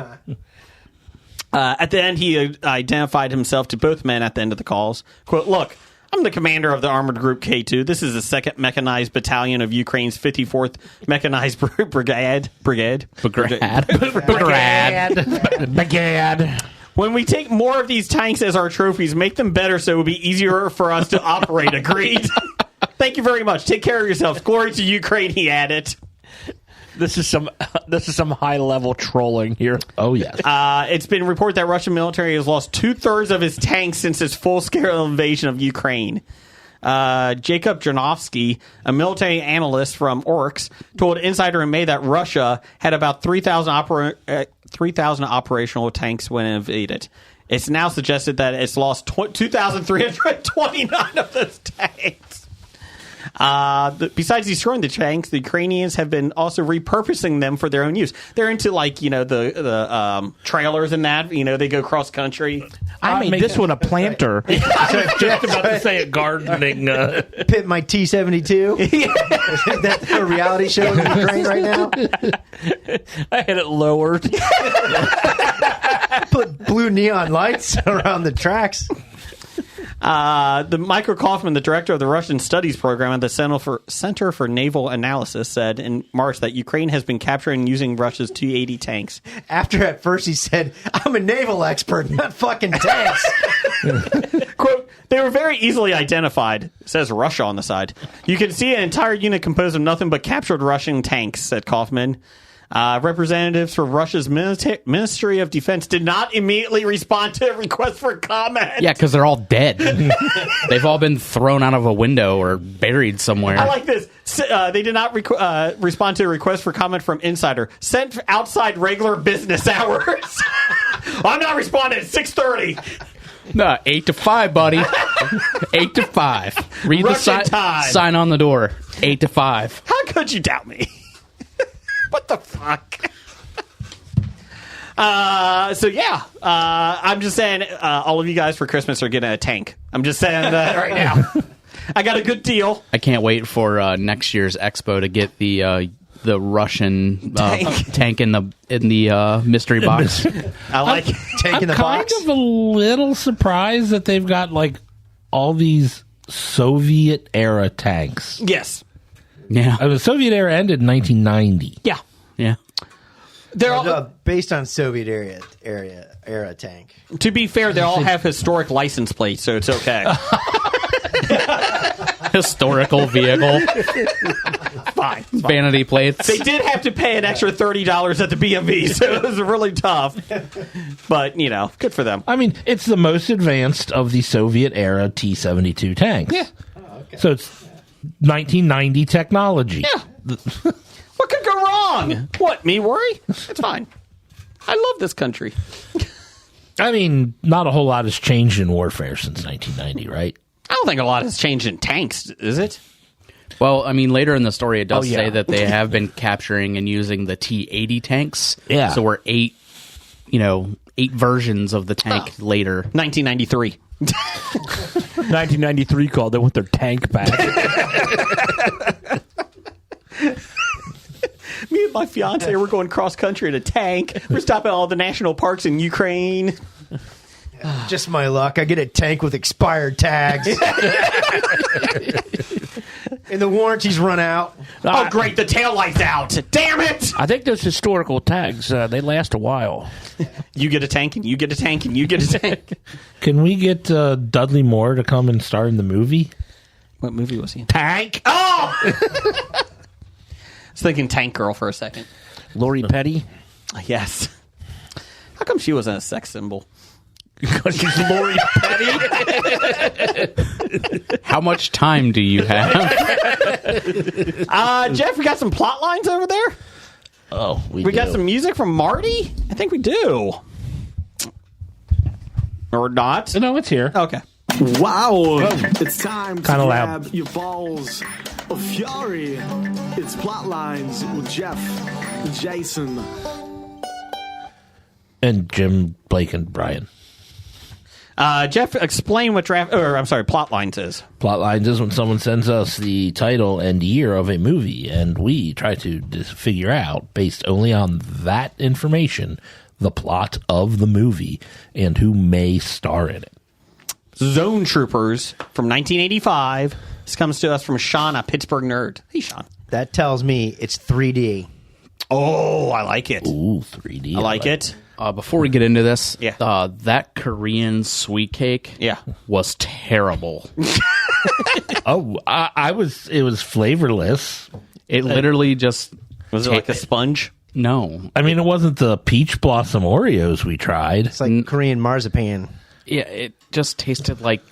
At the end, he identified himself to both men at the end of the calls. Quote, look, I'm the commander of the Armored Group K2. This is the 2nd Mechanized Battalion of Ukraine's 54th Mechanized Brigade. When we take more of these tanks as our trophies, make them better so it will be easier for us to operate. Agreed? Thank you very much. Take care of yourselves. Glory to Ukraine, he added. This is some high level trolling here. Oh, yes. It's been reported that Russian military has lost 2/3 of its tanks since its full-scale invasion of Ukraine. Jacob Janovsky, a military analyst from Orks, told Insider in May that Russia had about 3,000 operational tanks when invaded. It's now suggested that it's lost 2,329 of those tanks. Besides destroying the tanks, the Ukrainians have been also repurposing them for their own use. They're into the trailers and that. They go cross country. I made this one a planter. Just about to say a gardening. Pit my T-72. Is that a reality show in Ukraine right now? I had it lowered. Put blue neon lights around the tracks. Michael Kaufman, the director of the Russian Studies program at the Center for Naval Analysis, said in March that Ukraine has been capturing and using Russia's Tu-80 tanks. After at first he said, I'm a naval expert, not fucking tanks. Quote, they were very easily identified, says Russia on the side. You can see an entire unit composed of nothing but captured Russian tanks, said Kaufman. Representatives from Russia's Ministry of Defense did not immediately respond to a request for comment. Yeah, because they're all dead. They've all been thrown out of a window or buried somewhere. I like this. They did not respond to a request for comment from Insider. Sent outside regular business hours. I'm not responding at 6:30. No, 8 to 5, buddy. 8 to 5. Read Russian the time. sign on the door. 8 to 5. How could you doubt me? What the fuck? I'm just saying, all of you guys for Christmas are getting a tank. I'm just saying that right now. I got a good deal. I can't wait for next year's expo to get the Russian tank in the mystery box. I like Tank in the box. I'm kind of a little surprised that they've got all these Soviet era tanks. Yes. Yeah, The Soviet era ended in 1990. Yeah. yeah. They're all, Based on Soviet era tank. to be fair, they all have historic license plates, so it's okay. Historical vehicle, Fine. vanity plates. They did have to pay an extra $30 at the BMV, so it was really tough. But, good for them. I mean, it's the most advanced of the Soviet era T-72 tanks. Yeah. So it's 1990 technology. Yeah. What could go wrong? What, me worry? It's fine. I love this country. I mean, not a whole lot has changed in warfare since 1990, right? I don't think a lot has changed in tanks, is it? Well, I mean, later in the story, it does Oh, yeah. say that they have been capturing and using the T-80 tanks. Yeah. So we're 8 versions of the tank later. 1993. 1993 called. They want their tank back. Me and my fiance were going cross country in a tank. We're stopping at all the national parks in Ukraine. Just my luck. I get a tank with expired tags. And the warranties run out. Oh, great. The tail light's out. Damn it. I think those historical tags, they last a while. You get a tank, and you get a tank, and you get a tank. Can we get Dudley Moore to come and star in the movie? What movie was he in? Tank? Oh! I was thinking Tank Girl for a second. Lori Petty. Yes. How come she wasn't a sex symbol? Because she's Lori Petty. How much time do you have? Jeff, we got some plot lines over there? Oh, we got some music from Marty? I think we do. Or not? No, it's here. Okay. Wow! It's time to Kinda grab loud. your balls of fury. It's Plotlines with Jeff, Jason. And Jim, Blake, and Brian. Jeff, explain what plot lines is. Plot lines is when someone sends us the title and year of a movie, and we try to figure out, based only on that information, the plot of the movie and who may star in it. Zone Troopers from 1985. This comes to us from Sean, a Pittsburgh nerd. Hey, Sean. That tells me it's 3D. Oh, I like it. Ooh, 3D. I like it. Before we get into this, Yeah. that Korean sweet cake was terrible. Oh, it was flavorless. It literally just... Was it like a sponge? No. I mean, it wasn't the peach blossom Oreos we tried. It's like Korean marzipan. Yeah, it just tasted like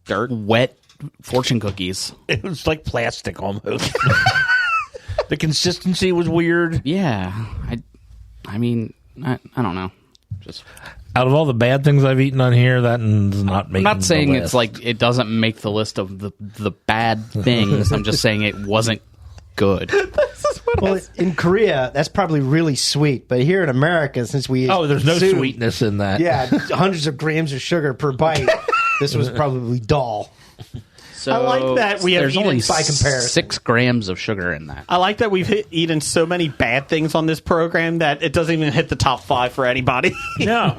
dirt, wet fortune cookies. It was like plastic almost. The consistency was weird. Yeah, I mean, I don't know. Just Out of all the bad things I've eaten on here, that is not making I'm not saying the it's list. like it doesn't make the list of the bad things. I'm just saying it wasn't good. Well, in Korea, that's probably really sweet. But here in America, since we there's no consume- sweetness in that. Yeah, hundreds of grams of sugar per bite. This was probably dull. So I like that we have there's eaten only by comparison. 6 grams of sugar in that. I like that we've eaten so many bad things on this program that it doesn't even hit the top 5 for anybody. No.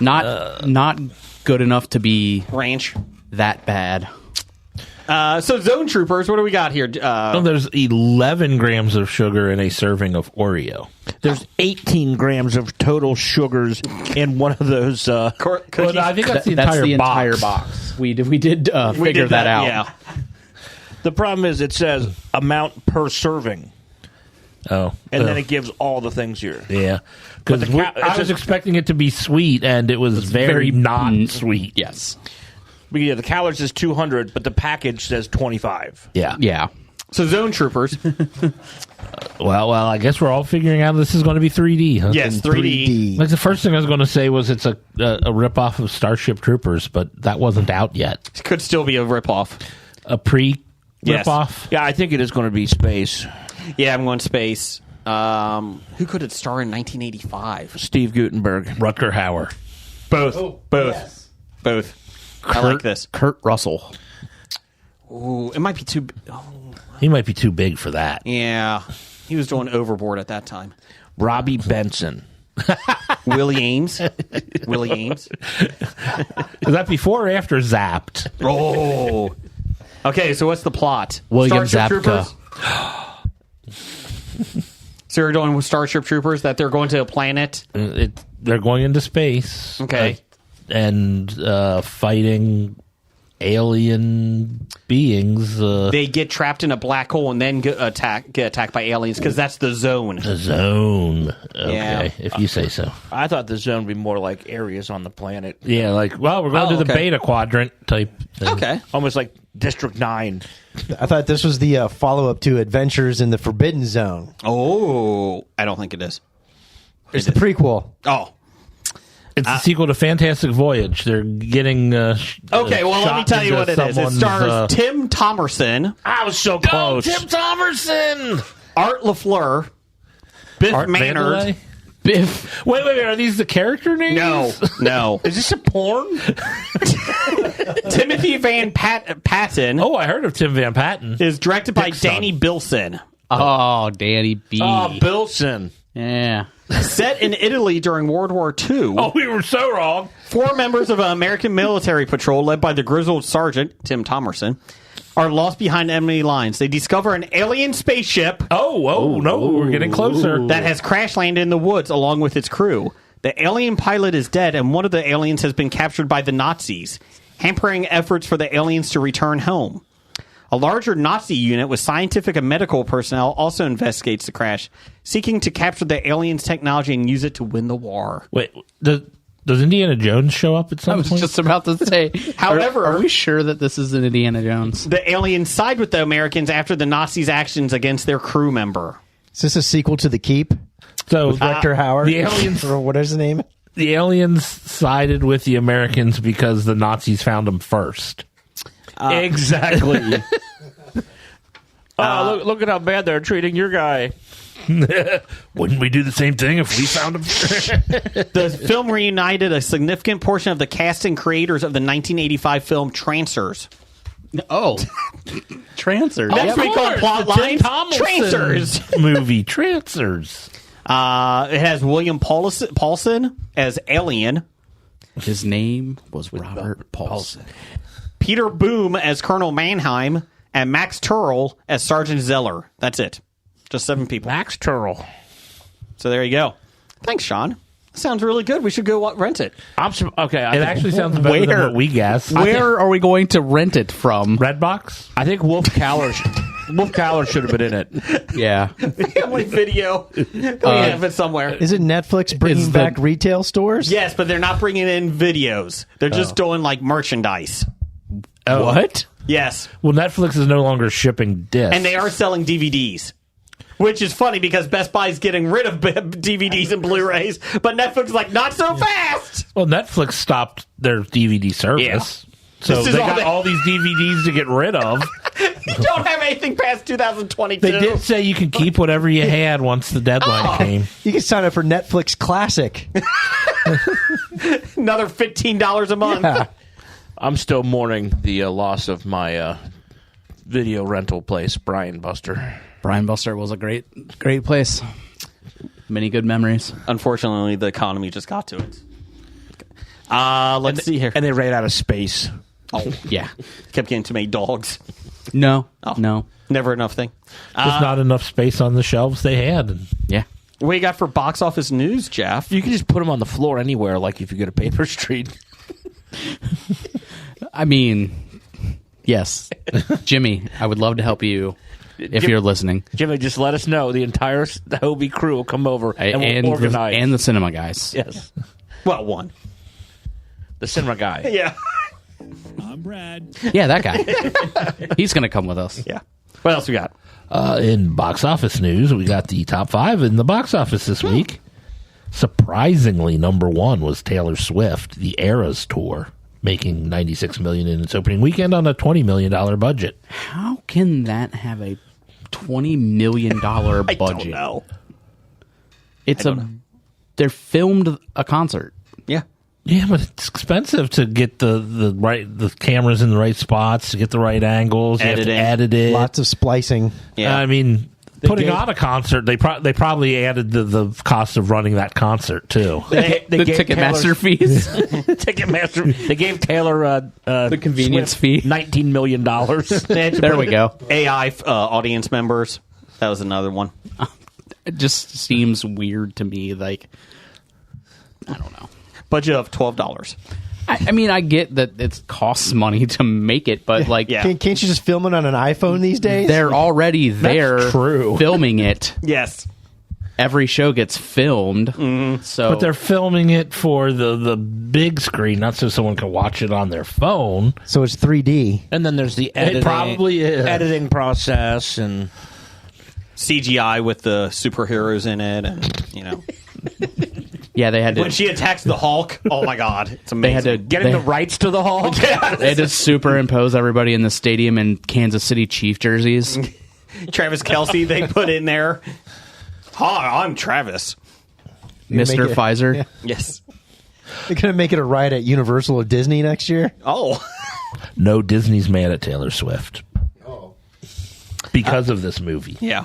Not good enough to be Ranch. that bad. So Zone Troopers, what do we got here? There's 11 grams of sugar in a serving of Oreo. There's 18 grams of total sugars in one of those. Cookies? Well, I think that's the That's entire the box. entire box. We did figure We did that out. Yeah. The problem is it says amount per serving, Oh, and then it gives all the things here. yeah. Because But the I was expecting it to be sweet, and it was very not sweet. Yes. But yeah, the calories is 200, but the package says 25. Yeah. Yeah. So Zone Troopers. Well, I guess we're all figuring out this is going to be 3D. Huh? Yes, 3D. Like the first thing I was going to say was it's a ripoff of Starship Troopers, but that wasn't out yet. Could still be a ripoff. A pre Yes. ripoff. Yeah, I think it is going to be space. Yeah, I'm going space. Who could it star in 1985? Steve Gutenberg. Rutger Hauer. Both. Both. Both. I like this. Kurt Russell. Ooh, it might be too... He might be too big for that. Yeah. He was doing Overboard at that time. Robbie Benson. Willie Ames. Willie Ames. Is that before or after Zapped? Oh. Okay, so what's the plot? William Starship Zabka. Troopers? So you're doing with Starship Troopers that they're going to a planet? They're going into space. Okay. And fighting alien beings. They get trapped in a black hole and then get attacked by aliens because that's the zone. The zone. Okay, Yeah. if you say so. I thought the zone would be more like areas on the planet. Yeah, like, well, we're going to the okay. beta quadrant type thing. Okay. Almost like District 9. I thought this was the follow-up to Adventures in the Forbidden Zone. Oh, I don't think it is. It's the prequel. Oh. It's the sequel to Fantastic Voyage. They're getting Okay, well, let me tell you what it is. It stars Tim Thomerson, I was so close. Tim Thomerson! Art LaFleur, Biff Art Maynard. Vanderlei? Biff. Wait, are these the character names? No. Is this a porn? Timothy Van Patten Oh, I heard of Tim Van Patten. is directed by Dick's son. Danny Bilson. Oh, Danny B. Oh, Bilson. Yeah. Set in Italy during World War II, Oh, we were so wrong. 4 members of an American military patrol led by the grizzled sergeant, Tim Thomerson, are lost behind enemy lines. They discover an alien spaceship Oh, no, we're getting closer. that has crash landed in the woods along with its crew. The alien pilot is dead, and one of the aliens has been captured by the Nazis, hampering efforts for the aliens to return home. A larger Nazi unit with scientific and medical personnel also investigates the crash, seeking to capture the aliens' technology and use it to win the war. Wait, does Indiana Jones show up at some I was point? just about to say. However- are we sure that this is an Indiana Jones? The aliens side with the Americans after the Nazis' actions against their crew member. Is this a sequel to The Keep? So Dr. Howard? the aliens, Or what is his name? the aliens sided with the Americans because the Nazis found them first. Exactly. Look at how bad they're treating your guy. Wouldn't we do the same thing if we found them? The film reunited a significant portion of the cast and creators of the 1985 film Trancers. Oh. Trancers. Next week on Plotline, Trancers. Movie Trancers. It has William Paulson as Alien, His name was Robert Paulson. Peter Boom as Colonel Mannheim, and Max Turrell as Sergeant Zeller. That's it. Just 7 people. Max Turrell. So there you go. Thanks, Sean. Sounds really good. We should go rent it. Okay. It actually sounds better than what we guessed. Where are we going to rent it from? Redbox? I think Wolf Callers should have been in it. Yeah. Family video. We have it somewhere. Is it Netflix bringing back retail stores? Yes, but they're not bringing in videos. They're just doing like merchandise. Oh. What? Yes. Well, Netflix is no longer shipping discs. And they are selling DVDs. Which is funny because Best Buy is getting rid of DVDs and Blu-rays, but Netflix is like, not so fast! Well, Netflix stopped their DVD service. Yeah. So This is they all got they- all these DVDs to get rid of. You don't have anything past 2022. They did say you can keep whatever you had once the deadline came. You can sign up for Netflix Classic. Another $15 a month. Yeah. I'm still mourning the loss of my video rental place, Brian Buster. Brian Buster was a great place. Many good memories. Unfortunately, the economy just got to it. Let's see here. And they ran out of space. Oh, Yeah. kept getting too many dogs. No. Oh. No. Never enough thing. There's not enough space on the shelves they had. Yeah. What you got for box office news, Jeff? You can just put them on the floor anywhere, like if you go to Paper Street. I mean, yes. Jimmy, I would love to help you if you're listening. Jimmy, just let us know. The entire Hobie crew will come over and we'll organize. And the cinema guys. Yes. Well, one. The cinema guy. Yeah. I'm Brad. Yeah, that guy. He's going to come with us. Yeah. What else we got? In box office news, we got the top 5 in the box office this week. Surprisingly, number 1 was Taylor Swift, the Eras Tour, making $96 million in its opening weekend on a $20 million budget. How can that have a $20 million budget? I don't know. They filmed a concert. Yeah. Yeah, but it's expensive to get the cameras in the right spots, to get the right angles. You have to Editing. edit it. Lots of splicing. Yeah. I mean, putting on a concert, they probably added the cost of running that concert too. They The gave Ticketmaster fees. Ticketmaster. They gave Taylor The convenience fee. $19 million. There we go. AI audience members. That was another one. It just seems weird to me. Like, I don't know. Budget of $12. I mean, I get that it costs money to make it, but like, Yeah. Can't you just film it on an iPhone these days? they're already there true. filming it. Yes. Every show gets filmed. So But they're filming it for the big screen, not so someone can watch it on their phone. So it's 3D. And then there's the editing, probably is. editing process and CGI with the superheroes in it, and you know, yeah, they had to. when she attacks the Hulk, oh my god, it's amazing. They had to getting the rights to the Hulk. They had to superimpose everybody in the stadium in Kansas City Chief jerseys. Travis Kelce they put in there. Hi, I'm Travis. Mr. make it- Pfizer. yeah. Yes. They're going to make it a ride at Universal or Disney next year? Oh. No, Disney's mad at Taylor Swift. Because of this movie. Yeah.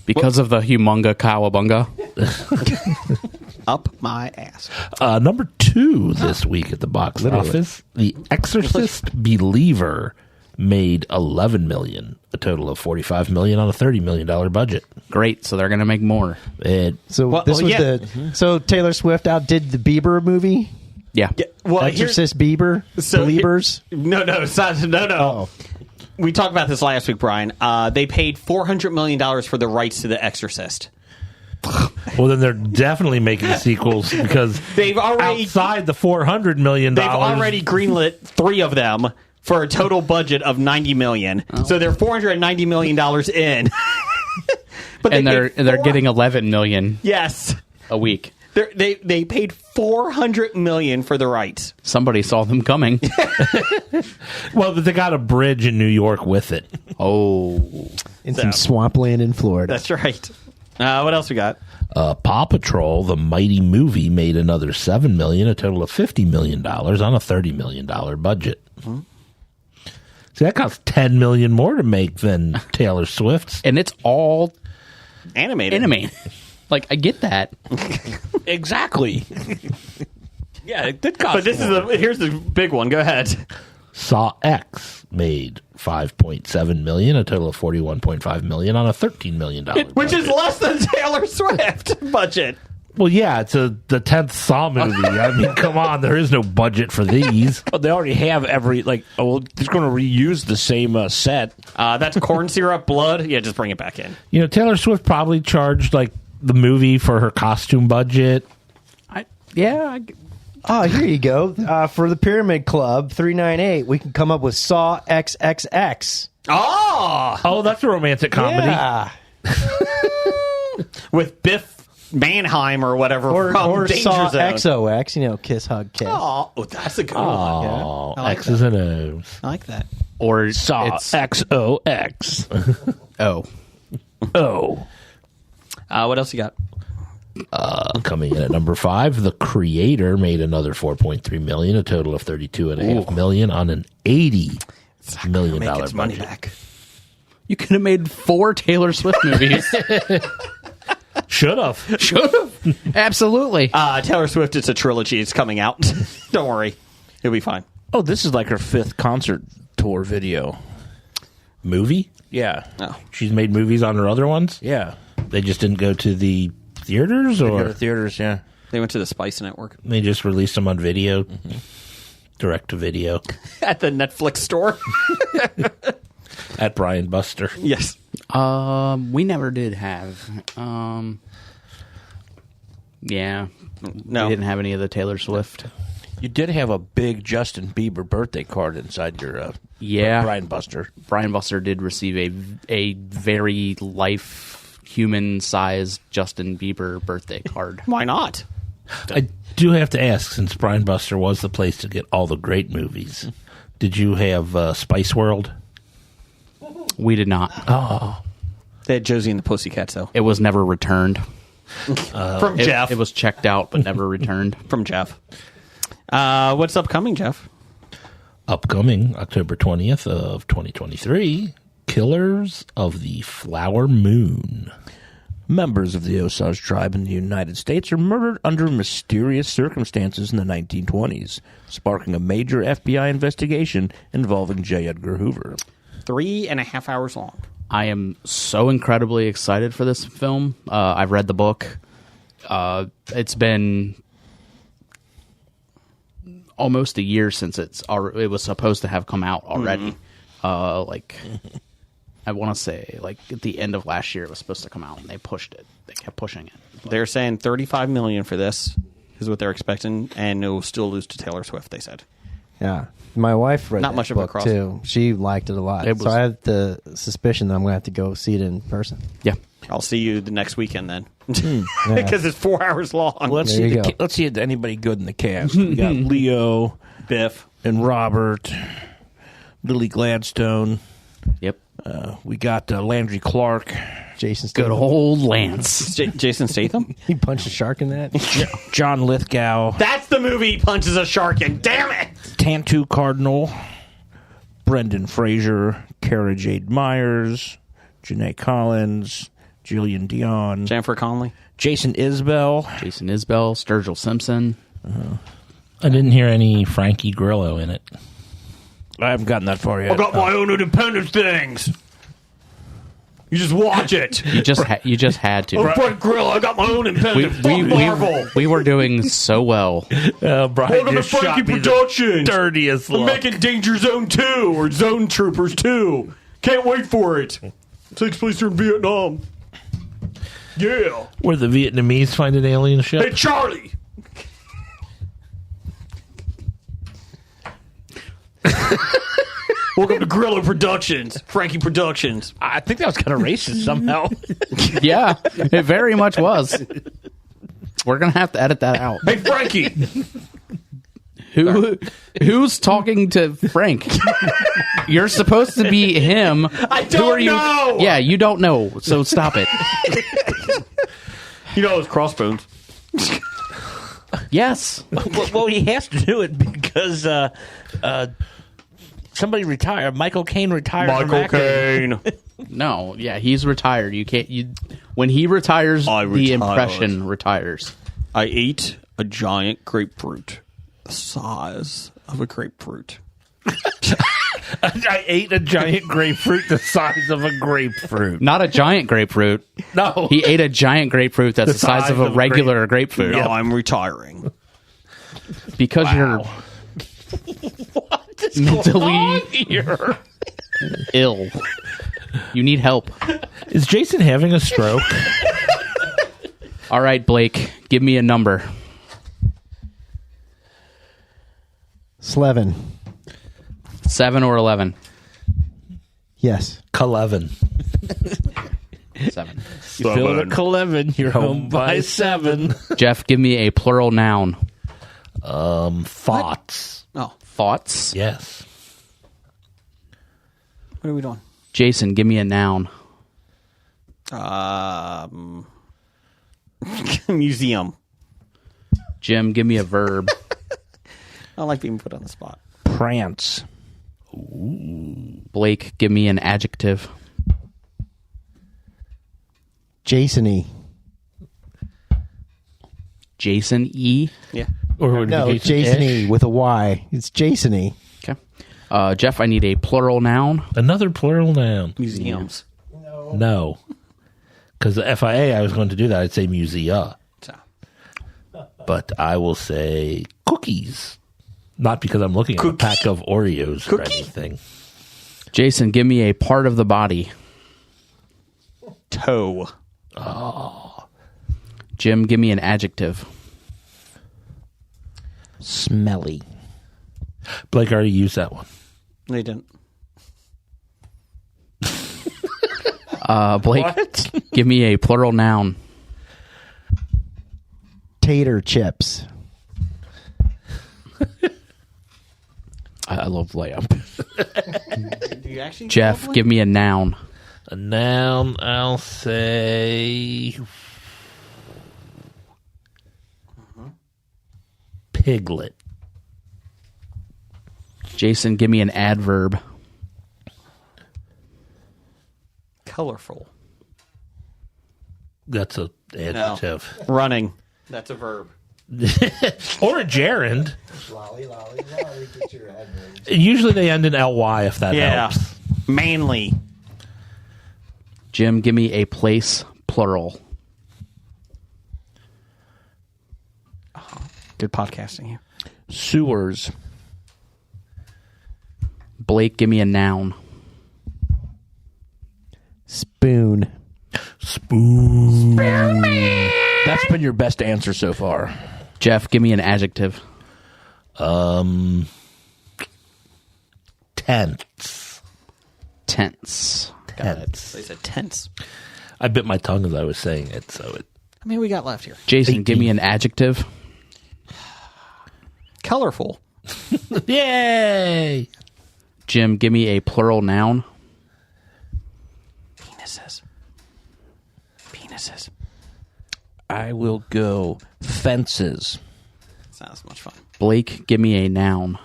Because of the humunga cowabunga. Up my ass. Number 2 this week at the box office, The Exorcist Believer made $11 million, a total of $45 million on a $30 million budget. Great, so they're going to make more. So Well, this was yeah. so Taylor Swift outdid the Bieber movie? Yeah. Well, Exorcist Bieber? So Believers? No, it's not. No. Oh. We talked about this last week, Brian. They paid $400 million for the rights to The Exorcist. Well, then they're definitely making sequels because They've already outside the $400 million. They've already greenlit 3 of them for a total budget of $90 million. So they're $490 million in. But They're getting $11 million yes a week. They paid $400 million for the rights. Somebody saw them coming. Well, but they got a bridge in New York with it. Oh. In some swampland in Florida. That's right. What else we got? Paw Patrol, the mighty movie, made another $7 million, a total of $50 million on a $30 million budget. Mm-hmm. See, that costs $10 million more to make than Taylor Swift's. And it's all Animated. Like, I get that. Exactly. Yeah, it did cost. But this more. is here's the big one. Go ahead. Saw X made $5.7 million, a total of $41.5 million on a $13 million budget. Which is less than Taylor Swift budget. Well, yeah, it's the 10th Saw movie. I mean, come on, there is no budget for these. But they already have they're going to reuse the same set. That's corn syrup, blood. Yeah, just bring it back in. You know, Taylor Swift probably charged like the movie for her costume budget. Oh, here you go. For the Pyramid Club 398, we can come up with Saw XXX. Oh, that's a romantic comedy. Yeah. With Biff Mannheim or whatever Or from Saw Danger Zone. XOX, kiss, hug, kiss. Oh, that's a good one. Oh, I like X's and O's. I like that. Or Saw it's XOX. oh. Oh. What else you got? Coming in at number 5, The Creator made another $4.3 million, a total of $32.5 million on an $80 million Make its money budget. back. You could have made 4 Taylor Swift movies. Should have. Should have. Absolutely. Taylor Swift, it's a trilogy. It's coming out. Don't worry. It'll be fine. Oh, this is like her 5th concert tour video. Movie? Yeah. Oh. She's made movies on her other ones? Yeah. They just didn't go to the theaters, They go or to theaters, yeah. They went to the Spice Network. they just released them on video? Direct to video. At the Netflix store. At Brian Buster. Yes. We never did have. Yeah. No. We didn't have any of the Taylor Swift. You did have a big Justin Bieber birthday card inside your Yeah. Brian Buster. Brian Buster did receive a very human-sized Justin Bieber birthday card. Why not? I do have to ask, since Brian Buster was the place to get all the great movies, did you have Spice World? We did not. Oh. They had Josie and the Pussycats, though. It was never returned. From Jeff. It was checked out but never returned. From Jeff. What's upcoming, Jeff? Upcoming October 20th of 2023, Killers of the Flower Moon. Members of the Osage tribe in the United States are murdered under mysterious circumstances in the 1920s, sparking a major FBI investigation involving J. Edgar Hoover. 3.5 hours long. I am so incredibly excited for this film. I've read the book. It's been almost a year since it was supposed to have come out already. I want to say, at the end of last year, it was supposed to come out, and they pushed it. They kept pushing it. They're saying $35 million for this is what they're expecting, and it will still lose to Taylor Swift, they said. Yeah. My wife read Not that much of a book, cross. too. She liked it a lot. It was- So I have the suspicion that I'm going to have to go see it in person. Yeah. I'll see you the next weekend then. Because it's 4 hours long. Let's There see. you go. Let's see anybody good in the cast. We got Leo, Biff. and Robert, Lily Gladstone. Yep. We got Landry Clark, Jason Good Statham. old Lance. Jason Statham? He punched a shark in that. John Lithgow, That's the movie he punches a shark in. Damn it! Tantu Cardinal, Brendan Fraser, Cara Jade Myers, Janae Collins, Jillian Dion, Jennifer Connelly. Jason Isbell. Jason Isbell, Sturgill Simpson. I didn't hear any Frankie Grillo in it. I haven't gotten that far yet. I got my own independent things. You just watch it. You just had to. I'm Frank Grillo. I got my own independent. Fuck Marvel. We were doing so well. Brian Welcome to just shot Frankie me the Productions. dirtiest I'm look. making Danger Zone 2 or Zone Troopers 2. Can't wait for it. Takes place here in Vietnam. Yeah. Where the Vietnamese find an alien ship. Hey, Charlie. Welcome to Grillo Productions. Frankie Productions. I think that was kind of racist somehow. Yeah, it very much was. We're gonna have to edit that out. Hey, Frankie. Who's talking to Frank? You're supposed to be him. I Who are don't you? know. Yeah, you don't know. So stop it. You know it's Crossbones. Yes. Well, he has to do it because somebody retired. Michael Caine retired. from Michael acting. Caine. No. Yeah, he's retired. You can't. When he retires, I the retired. impression retires. I ate a giant grapefruit. The size of a grapefruit. I ate a giant grapefruit the size of a grapefruit. Not a giant grapefruit. No. He ate a giant grapefruit that's the size of a regular grapefruit. No, I'm retiring. Because you're mentally Here. ill. You need help. Is Jason having a stroke? All right, Blake, give me a number. Slevin. 7 or 11? Yes. 11. 7. You filled a 11. You're home by 7. Jeff, give me a plural noun. Thoughts. Oh, Thoughts? Yes. what are we doing? Jason, give me a noun. Museum. Jim, give me a verb. I don't like being put on the spot. Prance. Blake, give me an adjective. Jason-y. Jason E. Yeah. Or would it No, be Jason-y with a Y. It's Jason-y. Okay. Jeff, I need a plural noun. Another plural noun. Museums. No. Because the FIA, I was going to do that. I'd say musea. So. But I will say cookies. Not because I'm looking at a pack of Oreos or anything. Jason, give me a part of the body. Toe. Jim, give me an adjective. Smelly. Blake already used that one. They didn't. Blake, give me a plural noun. Tater chips. I love layup. Do you actually? Jeff, give me a noun. A noun, I'll say piglet. Jason, give me an adverb. Colorful. That's a adjective. Running. That's a verb. Or a gerund. Lolly, lolly, lolly, get your adverbs. Usually they end in ly if that helps. Manly. Jim, give me a place, plural. Good podcasting here. Sewers. Blake, give me a noun. Spoon. Spoon. That's been your best answer so far. Jeff, give me an adjective. Tense. Tense. Tense. They said tense. I bit my tongue as I was saying it, so it. How many we got left here? Jason, give me an adjective. Colorful. Yay! Jim, give me a plural noun. Penises. I will go fences. Sounds much fun. Blake, give me a noun.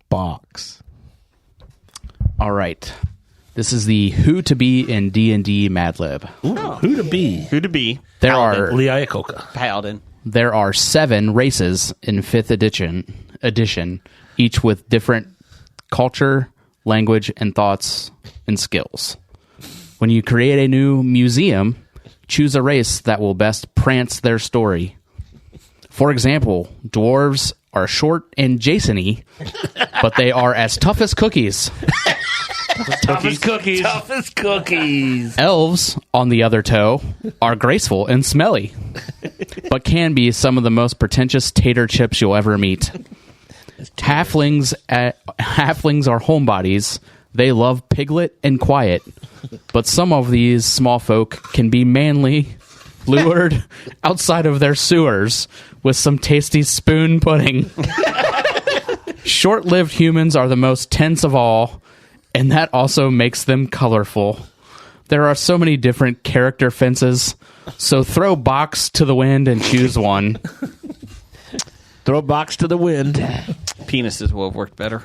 Box. All right. This is the Who to Be in D&D Mad Lib. Ooh, who to be? Who to be? There Paladin. are Liaikoka. Paladin. There are 7 races in 5th edition, each with different culture, language, and thoughts and skills. When you create a new museum, choose a race that will best prance their story. For example, dwarves are short and Jason-y, but they are as tough as cookies. Toughest cookies. Toughest cookies. Elves, on the other toe, are graceful and smelly, but can be some of the most pretentious tater chips you'll ever meet. Halflings are homebodies. They love piglet and quiet, but some of these small folk can be manly, lured outside of their sewers with some tasty spoon pudding. Short-lived humans are the most tense of all, and that also makes them colorful. There are so many different character fences, so throw box to the wind and choose one. Throw a box to the wind. Penises will have worked better.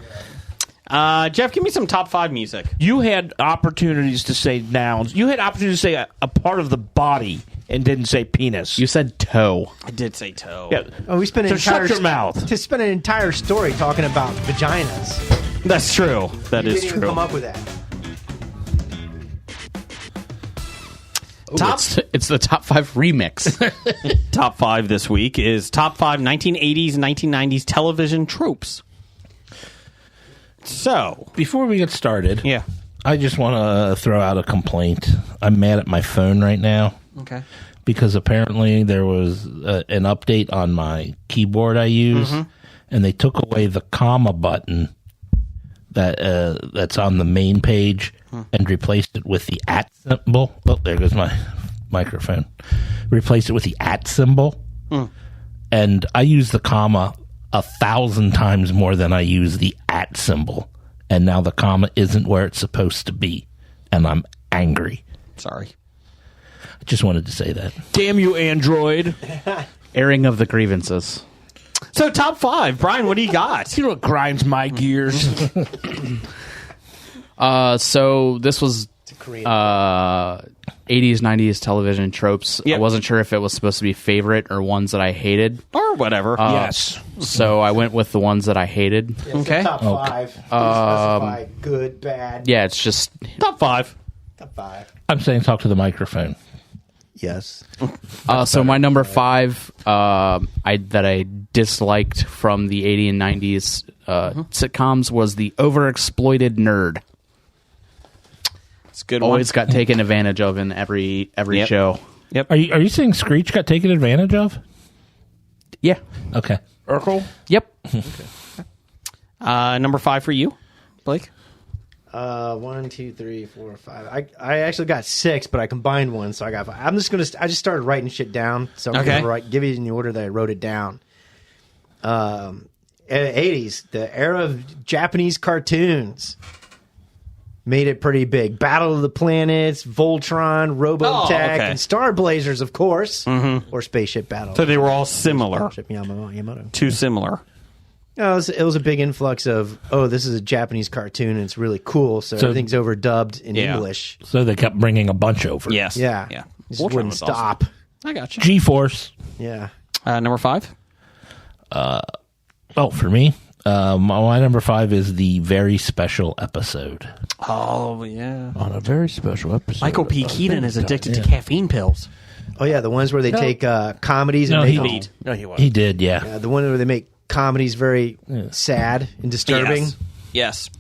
Jeff, give me some top 5 music. You had opportunities to say nouns. You had opportunities to say a part of the body and didn't say penis. You said toe. I did say toe. Yeah. Oh, we spent an So entire shut your mouth. To spend an entire story talking about vaginas. That's true. That You is didn't even true. come up with that. It's the top 5 remix. Top 5 this week is top 5 1980s and 1990s television tropes. So, Before we get started, yeah. I just want to throw out a complaint. I'm mad at my phone right now Okay. because apparently there was an update on my keyboard I use, and they took away the comma button that's on the main page and replaced it with the @ symbol. Oh, there goes my microphone. Replaced it with the @ symbol. And I use the comma 1,000 times more than I use the @ symbol. And now the comma isn't where it's supposed to be. And I'm angry. Sorry. I just wanted to say that. Damn you, Android. Airing of the grievances. So top 5, Brian. What do you got? You know what grinds my gears? So this was 80s, 90s television tropes. Yep. I wasn't sure if it was supposed to be favorite or ones that I hated. Or whatever. Yes. So I went with the ones that I hated. Okay. Top 5. Specify good, bad. Yeah, it's just Top 5. Top 5. I'm saying talk to the microphone. Yes. so my number 5 that I disliked from the 80s and 90s sitcoms was the overexploited nerd. It's a good Always one. got taken advantage of in every Yep. show. Yep. Are you saying Screech got taken advantage of? Yeah. Okay. Urkel? Yep. Number 5 for you, Blake. 1, 2, 3, 4, 5. I actually got 6, but I combined one, so I got 5. I just started writing shit down, so I'm Okay. gonna give it in the order that I wrote it down. 80s, the era of Japanese cartoons made it pretty big. Battle of the Planets, Voltron, Robotech, okay. and Star Blazers, of course, or Spaceship Battle. So they were all similar. Spaceship Yamato. Too similar. No, it was a big influx of, this is a Japanese cartoon and it's really cool, so everything's overdubbed in Yeah. English. So they kept bringing a bunch over. Yes. Yeah. Yeah. Just Voltron wouldn't was awesome. stop. I got you. G-Force. Yeah. Number 5. For me, my number 5 is the very special episode. Oh, yeah. On a very special episode. Michael P. Keaton is addicted to caffeine pills. Oh, yeah, the ones where they take comedies and No, make he them... did. No, he wasn't. He did, yeah. Yeah, the one where they make comedies very sad and disturbing. Yes.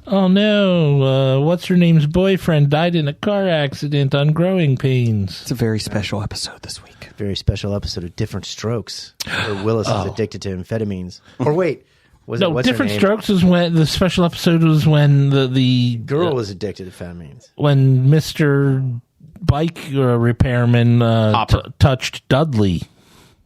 Oh no! What's her name's boyfriend died in a car accident on Growing Pains. It's a very special episode this week. Very special episode of Different Strokes, where Willis is addicted to amphetamines. Or wait, what's her Different name? Strokes is when the special episode was when the Girl was addicted to amphetamines. when Mr. Bike repairman touched Dudley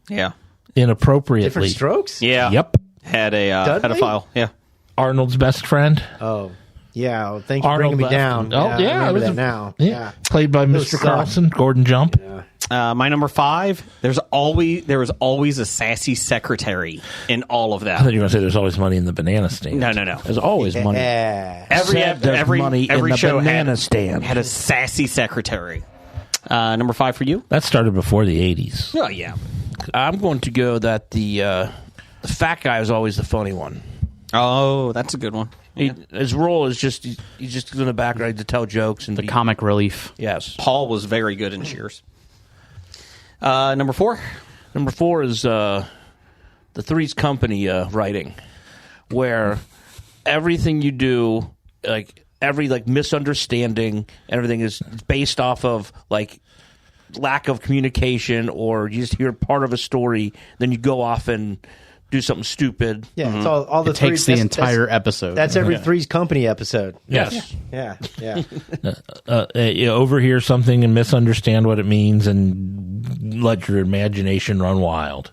Yeah. inappropriately. Different Strokes? Yeah. Yep. Had a Dudley? pedophile. Yeah. Arnold's best friend. Oh, yeah. Well, thank you for Arnold bringing me left. down. Oh, I yeah, remember it was that a- now. Yeah. Yeah. Played by was Mr. suck. Carlson, Gordon Jump. My number 5. There was always a sassy secretary in all of I that. thought you were going to say there's always money in the banana stand. No. There's always money. Yeah. Said there's money in every the show banana had, stand. had a sassy secretary. Number 5 for you. That started before the 80s. Oh yeah. I'm going to go that the fat guy is always the funny one. Oh, that's a good one. His role is just he's just in the background to tell jokes and The comic relief. Yes. Paul was very good in Cheers. Number 4. Number 4 is the Three's Company writing, where everything you do, like every misunderstanding, everything is based off of lack of communication, or you just hear part of a story, then you go off and do something stupid. Yeah, it's all the It takes Three's- the that's- entire episode. That's every Three's Company episode. Yes. Yeah. You overhear something and misunderstand what it means and let your imagination run wild.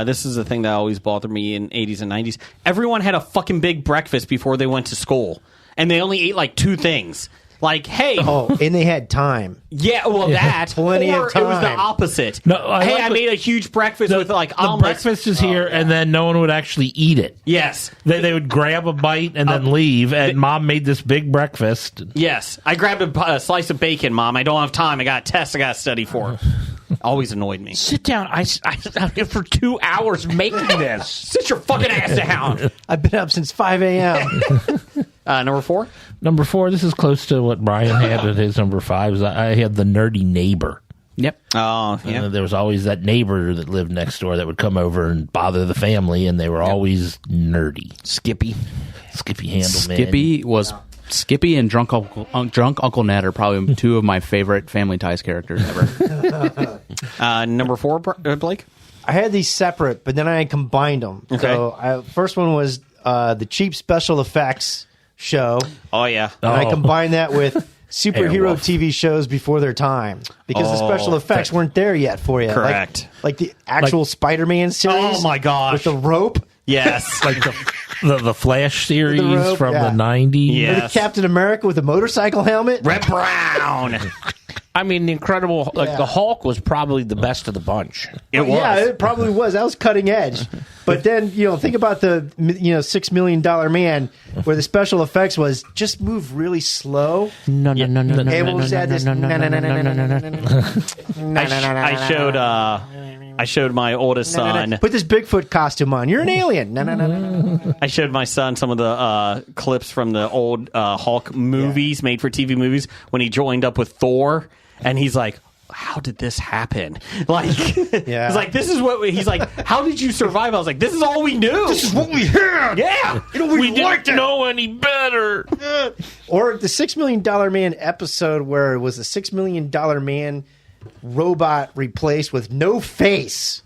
This is the thing that always bothered me in 80s and 90s. Everyone had a fucking big breakfast before they went to school, and they only ate 2 things. Hey. Oh, and they had time. Yeah, well, that. Plenty or of it was the time. opposite. No, I hey, like I the- made a huge breakfast with The omelets. breakfast is here, and then no one would actually eat it. Yes. They would grab a bite and then leave, and Mom made this big breakfast. Yes. I grabbed a slice of bacon, Mom. I don't have time. I got tests I got to study for. Always annoyed me. Sit down. I'm here for 2 hours making this. Sit your fucking ass down. I've been up since 5 a.m. Number 4. Number 4, this is close to what Brian had at his number 5. Is I had the nerdy neighbor. Yep. Oh, yeah. There was always that neighbor that lived next door that would come over and bother the family, and they were always nerdy. Skippy Handelman. Skippy and Drunk Uncle Ned are probably 2 of my favorite Family Ties characters ever. Number 4, Blake. I had these separate, but then I combined them. Okay. So first one was the cheap special effects show. Oh yeah. And I combined that with superhero Airwolf. TV shows before their time because the special effects weren't there yet for you. Correct. Like the actual Spider-Man series. Oh my gosh. With the rope. Yes. Like the Flash series The rope, from yeah. the 90s. Yeah. Or the Yes. Captain America with the motorcycle helmet. Red Brown. I mean, the Incredible, like Yeah. the Hulk was probably the best of the bunch. It was. Yeah, it probably was. That was cutting edge. But then, think about the $6 million man where the special effects was just move really slow. No. Hey, what was that? This I showed my oldest son. Put this Bigfoot costume on. You're an alien. I showed my son some of the clips from the old Hulk movies, made for TV movies, when he joined up with Thor, and he's like, "How did this happen?" Like, Yeah. he's like, "This is what." He's like, "How did you survive?" I was like, "This is all we knew. This is what we had." Yeah, We didn't know any better. Or the $6 million man episode where it was the $6 million man robot replaced with no face.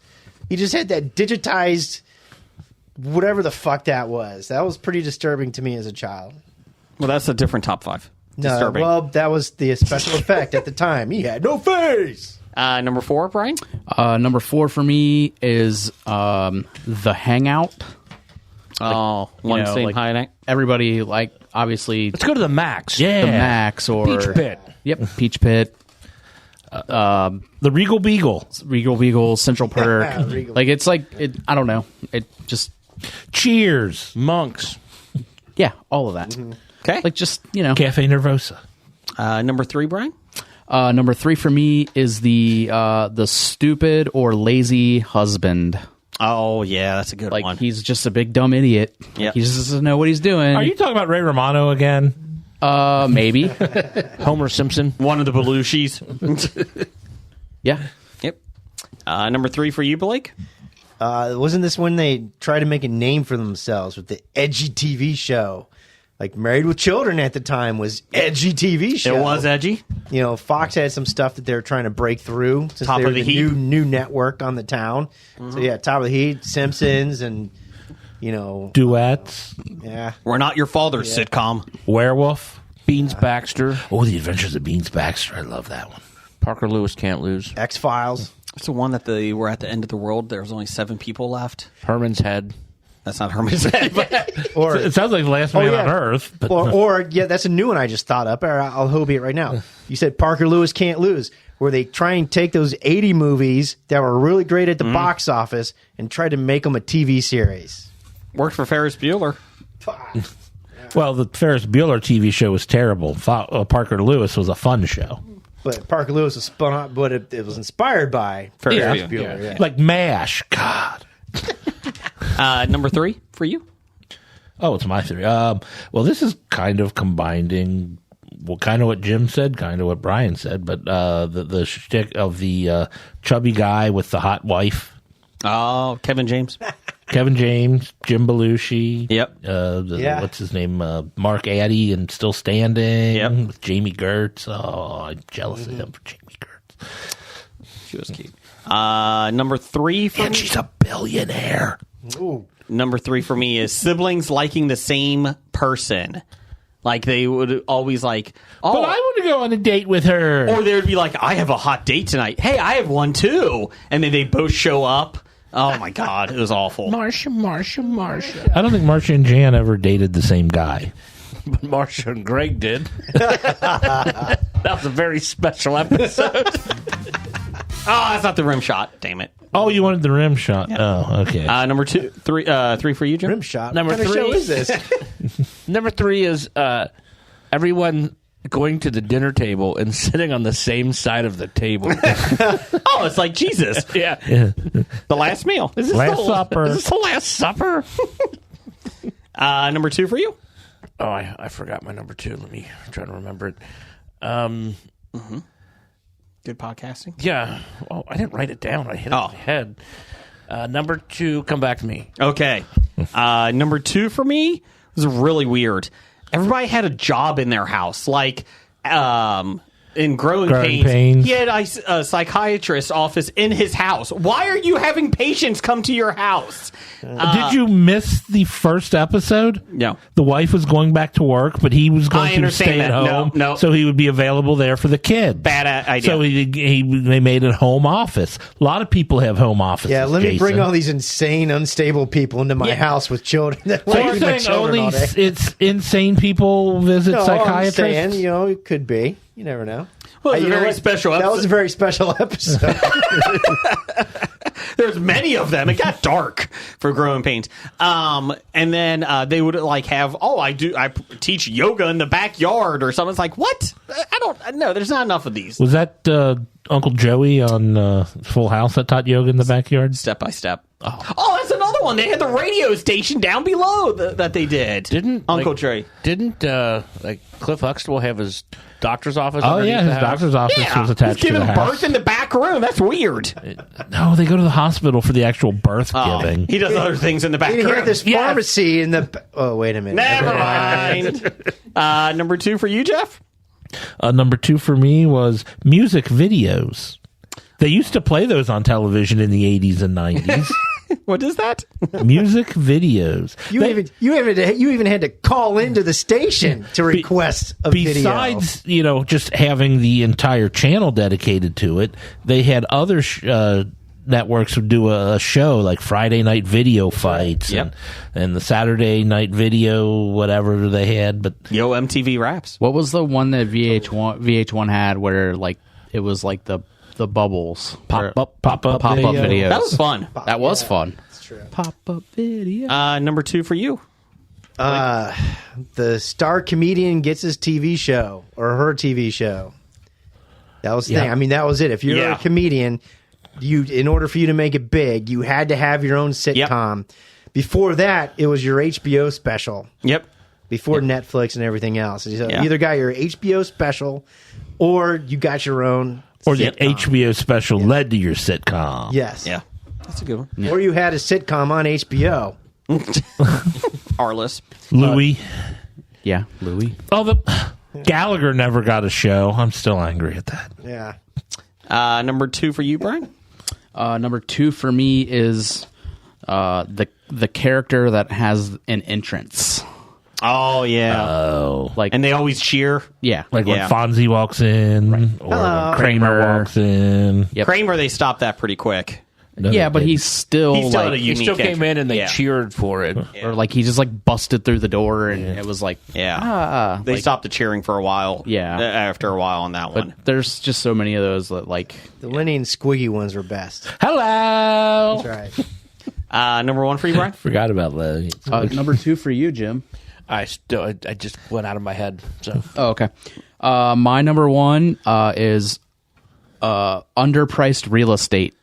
He just had that digitized whatever the fuck that was. That was pretty disturbing to me as a child. Well, that's a different top five. No, Disturbing. well, that was the special effect at the time. He had no face. Number 4, Brian. Number 4 for me is The Hangout. Oh, one same like hideout. everybody, like, obviously Let's go to the Max. the Max or Peach Pit. Yep, Peach Pit. The Regal Beagle. Regal Beagle, Central Perk. Regal. Like, it's like, I don't know. It just, Cheers. Monks. yeah, all of that. Okay. Like, just, Cafe Nervosa. Number 3, Brian. Number 3 for me is the stupid or lazy husband. Oh yeah, that's a good Like, one. he's just a big dumb idiot. Yep. He just doesn't know what he's doing. Are you talking about Ray Romano again? Maybe. Homer Simpson. One of the Belushis. Yeah. Yep. Number 3 for you, Blake. Wasn't this when they tried to make a name for themselves with the edgy TV show? Like Married with Children at the time was edgy TV show. It was edgy. Fox had some stuff that they were trying to break through since Top they were of the the Heap. new network on the town. So yeah, Top of the Heat, Simpsons, and Duets. yeah. We're Not Your Father's sitcom. Werewolf. Beans Baxter. Oh, The Adventures of Beans Baxter. I love that one. Parker Lewis Can't Lose. X-Files. It's the one that they were at the end of the world. There was only 7 people left. Herman's Head. That's not Herman's Head. But Or It sounds like the last man yeah. on Earth. But or that's a new one I just thought up. I'll Hobie it right now. You said Parker Lewis Can't Lose, where they try and take those 80 movies that were really great at the box office and try to make them a TV series. worked for Ferris Bueller. well, the Ferris Bueller TV show was terrible. Parker Lewis was a fun show. But Parker Lewis was spun out, but it was inspired by Ferris Ferris Bueller. Bueller. Yeah. Like MASH. God. Number 3 for you. Oh, it's my theory. Well, this is kind of combining, kind of what Jim said, kind of what Brian said, but the shtick of the chubby guy with the hot wife. Oh, Kevin James. Kevin James, Jim Belushi. Yep. What's his name? Mark Addy and Still Standing. Yep. With Jamie Gertz. Oh, I'm jealous of him for Jamie Gertz. She was cute. Number 3 for And me. she's a billionaire. Ooh. Number 3 for me is siblings liking the same person. Like they would always like, oh, But I want to go on a date with her. or they would be like, I have a hot date tonight. Hey, I have one too. And then they both show up. Oh my God, it was awful. Marsha. I don't think Marsha and Jan ever dated the same guy. But Marsha and Greg did. That was a very special episode. Oh, that's not the rim shot. Damn it. Oh, you wanted the rim shot. Oh, okay. Number 3 for you, Jim. Rim shot. Number What kind of 3 show is this? Number 3 is everyone going to the dinner table and sitting on the same side of the table. Oh, it's like Jesus. Yeah. The last meal. Is this Last the, Supper. Is this the Last Supper? Number 2 for you. Oh, I forgot my number 2. Let me try to remember it. Good podcasting. Yeah. Oh, I didn't write it down. I hit it in my head. Number 2, Come Back to Me. Okay. Number 2 for me was really weird. Everybody had a job in their house. Like, in growing pains. He had a psychiatrist's office in his house. Why are you having patients come to your house? Did you miss the first episode? No. The wife was going back to work, but he was going to stay at home. No. So he would be available there for the kids. Bad idea. So they made it home office. A lot of people have home offices. Yeah, let me Jason. bring all these insane, unstable people into my house with children. So you're saying only it's insane people visit psychiatrists? I'm saying, it could be. You never know. Well, it was a very special episode. That was a very special episode. There's many of them. It got dark for growing pains. And then they would have, I teach yoga in the backyard or something. It's like, what? I don't know. There's not enough of these. Was that Uncle Joey on Full House that taught yoga in the backyard? Step by step. Oh, that's another one. They had the radio station down below that they did. Didn't Uncle Joey? Didn't Cliff Huxtable have his doctor's office? Oh yeah, his doctor's office was attached to the house. He's giving birth in the back room. That's weird. No, they go to the hospital for the actual birth giving. He does other things in the back room. He had this pharmacy in the. Oh, wait a minute. Never mind. Number 2 for you, Jeff. Number 2 for me was music videos. They used to play those on television in the 80s and 90s. What is that? Music videos. You even had to call into the station to request a video. Besides, just having the entire channel dedicated to it, they had other networks would do a show like Friday Night Video Fights and the Saturday Night Video whatever they had. But Yo MTV Raps. What was the one that VH1 had where it was like the bubbles pop up videos? That was fun. That was fun. That's true. Pop up video. Number 2 for you. The star comedian gets his TV show or her TV show. That was the thing. I mean, that was it. If you're a comedian, in order for you to make it big, you had to have your own sitcom. Yep. Before that, it was your HBO special. Yep. Before Netflix and everything else. So you either got your HBO special or you got your own or the HBO special led to your sitcom. Yes. Yeah. That's a good one. Yeah. Or you had a sitcom on HBO. Arliss. Louis. Yeah, Louis. Oh, Gallagher never got a show. I'm still angry at that. Yeah. Number 2 for you, Brian? Number 2 for me is the character that has an entrance. Oh, yeah. And they always cheer. Yeah. Like when Fonzie walks in or when Kramer walks in. Yep. Kramer, they stopped that pretty quick. No, yeah, but he's still had a unique he still came in and they cheered for it. Or like he just busted through the door and it was like they stopped the cheering for a while. Yeah. After a while on that one. But there's just so many of those that the Lenny and Squiggy ones were best. Hello. That's right. Number 1 for you, Brian? Forgot about Lenny. Number 2 for you, Jim. I just went out of my head. So okay. My number 1 is underpriced real estate.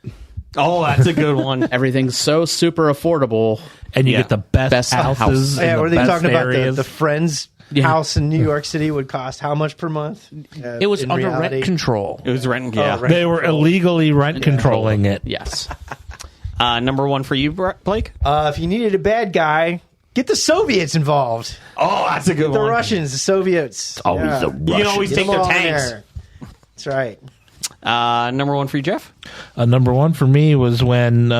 Oh, that's a good one. Everything's so super affordable, and you get the best houses. Yeah, were they talking areas. about the Friends house in New York City would cost how much per month? It was under rent control. It was rent. Yeah, they were illegally rent controlling it. Yes. Number 1 for you, Blake. If you needed a bad guy, get the Soviets involved. Oh, that's a good one. The Russians, the Soviets. Always the Russians. You can always Get take them their all in tanks. there. That's right. Number 1 for you, Jeff. Number 1 for me was when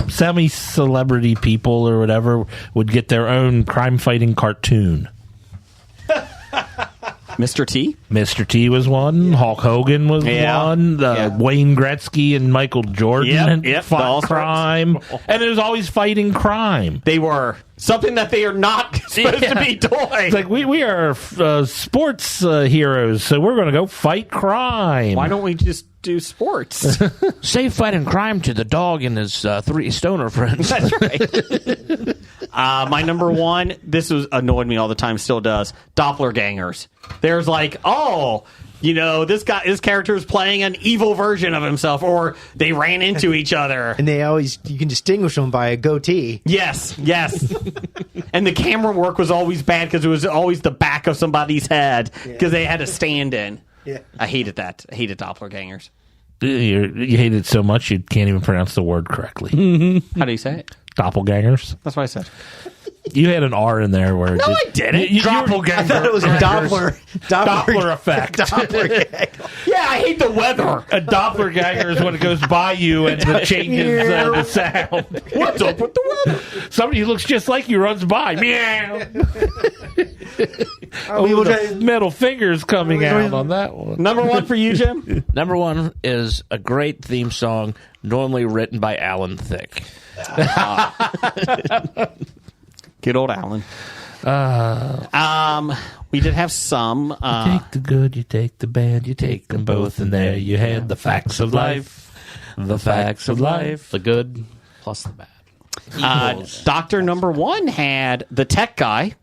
semi-celebrity people or whatever would get their own crime-fighting cartoon. Mr. T? Mr. T was one. Hulk Hogan was one. Wayne Gretzky and Michael Jordan fought crime. And it was always fighting crime. They were. Something that they are not supposed to be doing. It's like, we are sports heroes, so we're going to go fight crime. Why don't we just do sports? Save fighting crime to the dog and his 3 stoner friends. That's right. My number 1, this was annoyed me all the time, still does. Doppelgangers. There's this character is playing an evil version of himself, or they ran into each other. And you can distinguish them by a goatee. Yes. And the camera work was always bad because it was always the back of somebody's head because they had a stand in. Yeah. I hated that. I hated doppelgangers. You hate it so much you can't even pronounce the word correctly. How do you say it? Doppelgangers. That's what I said. You had an R in there where No, I didn't. I thought it was a Doppler effect. Yeah, I hate the weather. A doppelganger is when it goes by you and it changes the sound. What's up with the weather? Somebody who looks just like you runs by. Meow. The middle fingers coming out on that one. Number one for you, Jim? Number one is a great theme song, normally written by Alan Thicke. Good old Alan. We did have some. You take the good, you take the bad, you take them both, and there you had the facts of life. The facts of life. The good plus the bad. Doctor number one had the tech guy,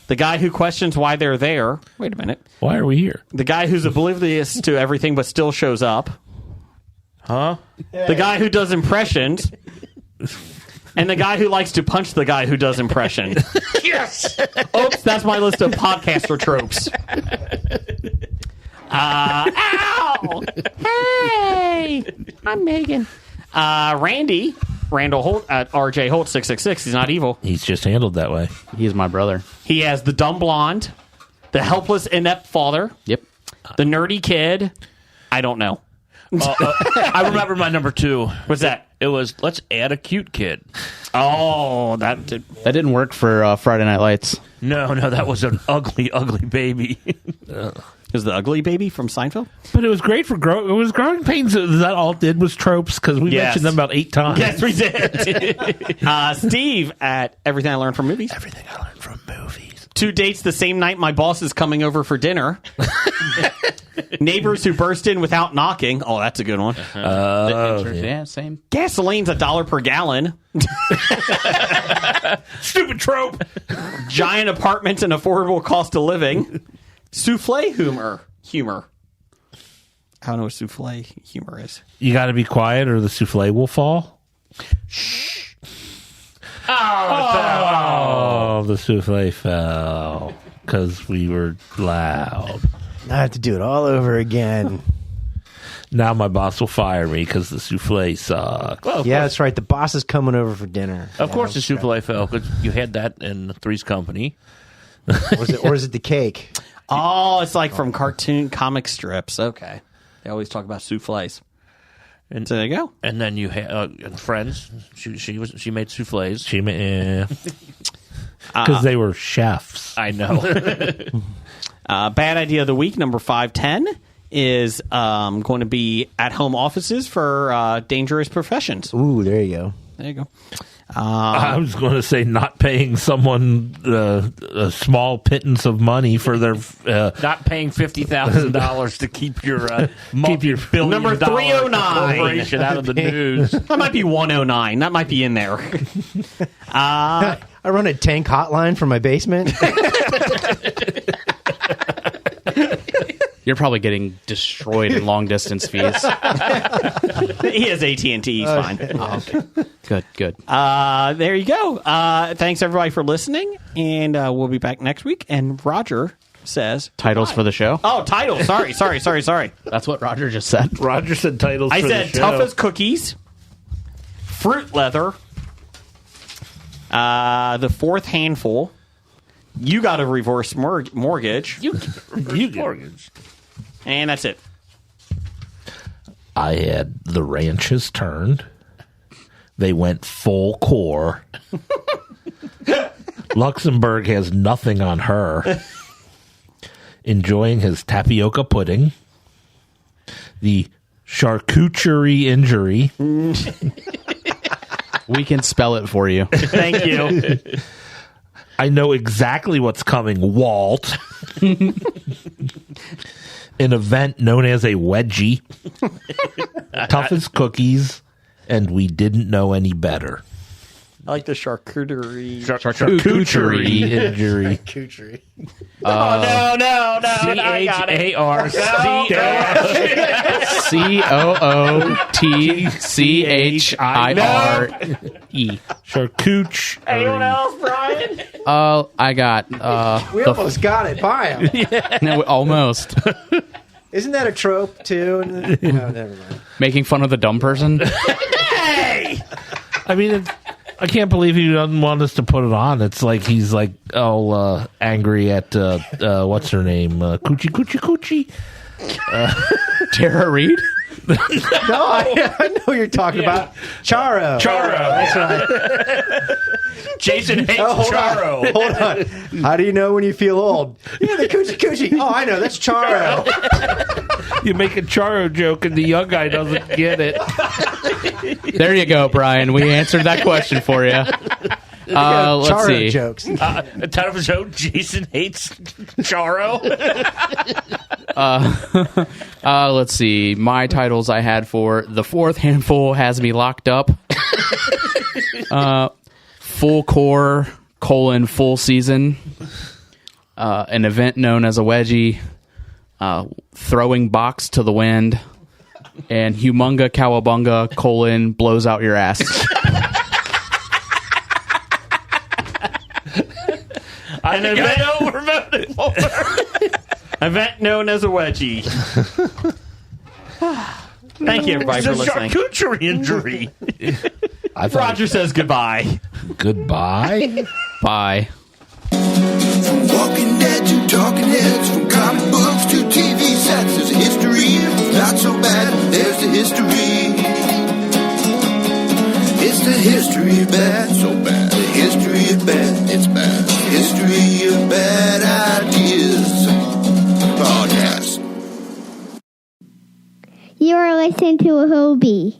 the guy who questions why they're there. Wait a minute. Why are we here? The guy who's oblivious to everything but still shows up. Huh? The guy who does impressions. And the guy who likes to punch the guy who does impressions. Yes! Oops, that's my list of podcaster tropes. Ow! Hey! I'm Megan. Randall Holt at RJ Holt 666. He's not evil. He's just handled that way. He's my brother. He has the dumb blonde, the helpless inept father, Yep. the nerdy kid. I don't know. I remember my number two. What's that? It was, let's add a cute kid. Oh, that did. That didn't work for Friday Night Lights. No, that was an ugly, ugly baby. Is the ugly baby from Seinfeld? But it was great for growing pains. That all it did was tropes because we mentioned them about 8 times. Yes, we did. Steve at Everything I Learned from Movies. Everything I learned from movies. 2 dates the same night my boss is coming over for dinner. Neighbors who burst in without knocking. Oh, that's a good one. Yeah, same. Gasoline's $1 per gallon. Stupid trope. Giant apartments and affordable cost of living. Souffle humor. I don't know what souffle humor is. You got to be quiet or the souffle will fall. Shh. Oh, the souffle fell because we were loud. I have to do it all over again. Now my boss will fire me because the souffle sucks. Well, Yeah, that's right. The boss is coming over for dinner. Of course, the souffle fell because you had that in Three's Company. Or is it the cake? Oh, it's like from cartoon comic strips. Okay. They always talk about souffles. And so there you go. And then you had Friends. She made souffles. She because they were chefs. I know. Bad idea of the week, number 510, is going to be at-home offices for dangerous professions. Ooh, there you go. There you go. I was going to say not paying someone a small pittance of money for their Not paying $50,000 to keep your multi-billion Number 309 corporation out of the news. That might be 109. That might be in there. I run a tank hotline for my basement. You're probably getting destroyed in long distance fees. He has AT&T. He's fine. Oh, okay. Good. There you go. Thanks, everybody, for listening. And we'll be back next week. And Roger says... Titles for the show? Oh, titles. Sorry. That's what Roger just said. Roger said titles I for said the show. tough as cookies, fruit leather, the fourth handful, you got a reverse mortgage, Mortgage. and that's it. I had the ranches turned. They went full core. Luxembourg has nothing on her. Enjoying his tapioca pudding. The charcuterie injury. We can spell it for you. Thank you. I know exactly what's coming, Walt. An event known as a wedgie. Tough as cookies. And we didn't know any better. I like the charcuterie. Charcuterie injury. Charcuterie. No, I got it. COOTCHIRE. Charcuterie. Anyone else, Brian? I got We almost got it by him. no, almost Isn't that a trope, too? No, never mind. making fun of the dumb person. Hey! I mean, I can't believe he doesn't want us to put it on. It's like he's like all angry at what's her name, Coochie Coochie Coochie. Tara Reid? No, I know what you're talking about. Charo. That's right. Jason hates Charo. Hold on. How do you know when you feel old? Yeah, the coochie coochie. Oh, I know. That's Charo. You make a Charo joke and the young guy doesn't get it. There you go, Brian. We answered that question for you. Let's Charo see. jokes. The title of the show, Jason hates Charo. Let's see. My titles I had for The Fourth Handful Has Me Locked Up. Full Core, full season. An event known as a wedgie. Throwing box to the wind. And Humunga Cowabunga, blows out your ass. An event known as a wedgie. Thank you, everybody, for listening. It's a charcuterie injury. Roger says goodbye. Goodbye? Bye. From Walking Dead to Talking Heads, from comic books to TV sets, there's a history. Not so bad, there's the history. It's the history of bad, so bad. The history of bad, it's bad. History of bad ideas. Podcast. You are listening to a Hobie.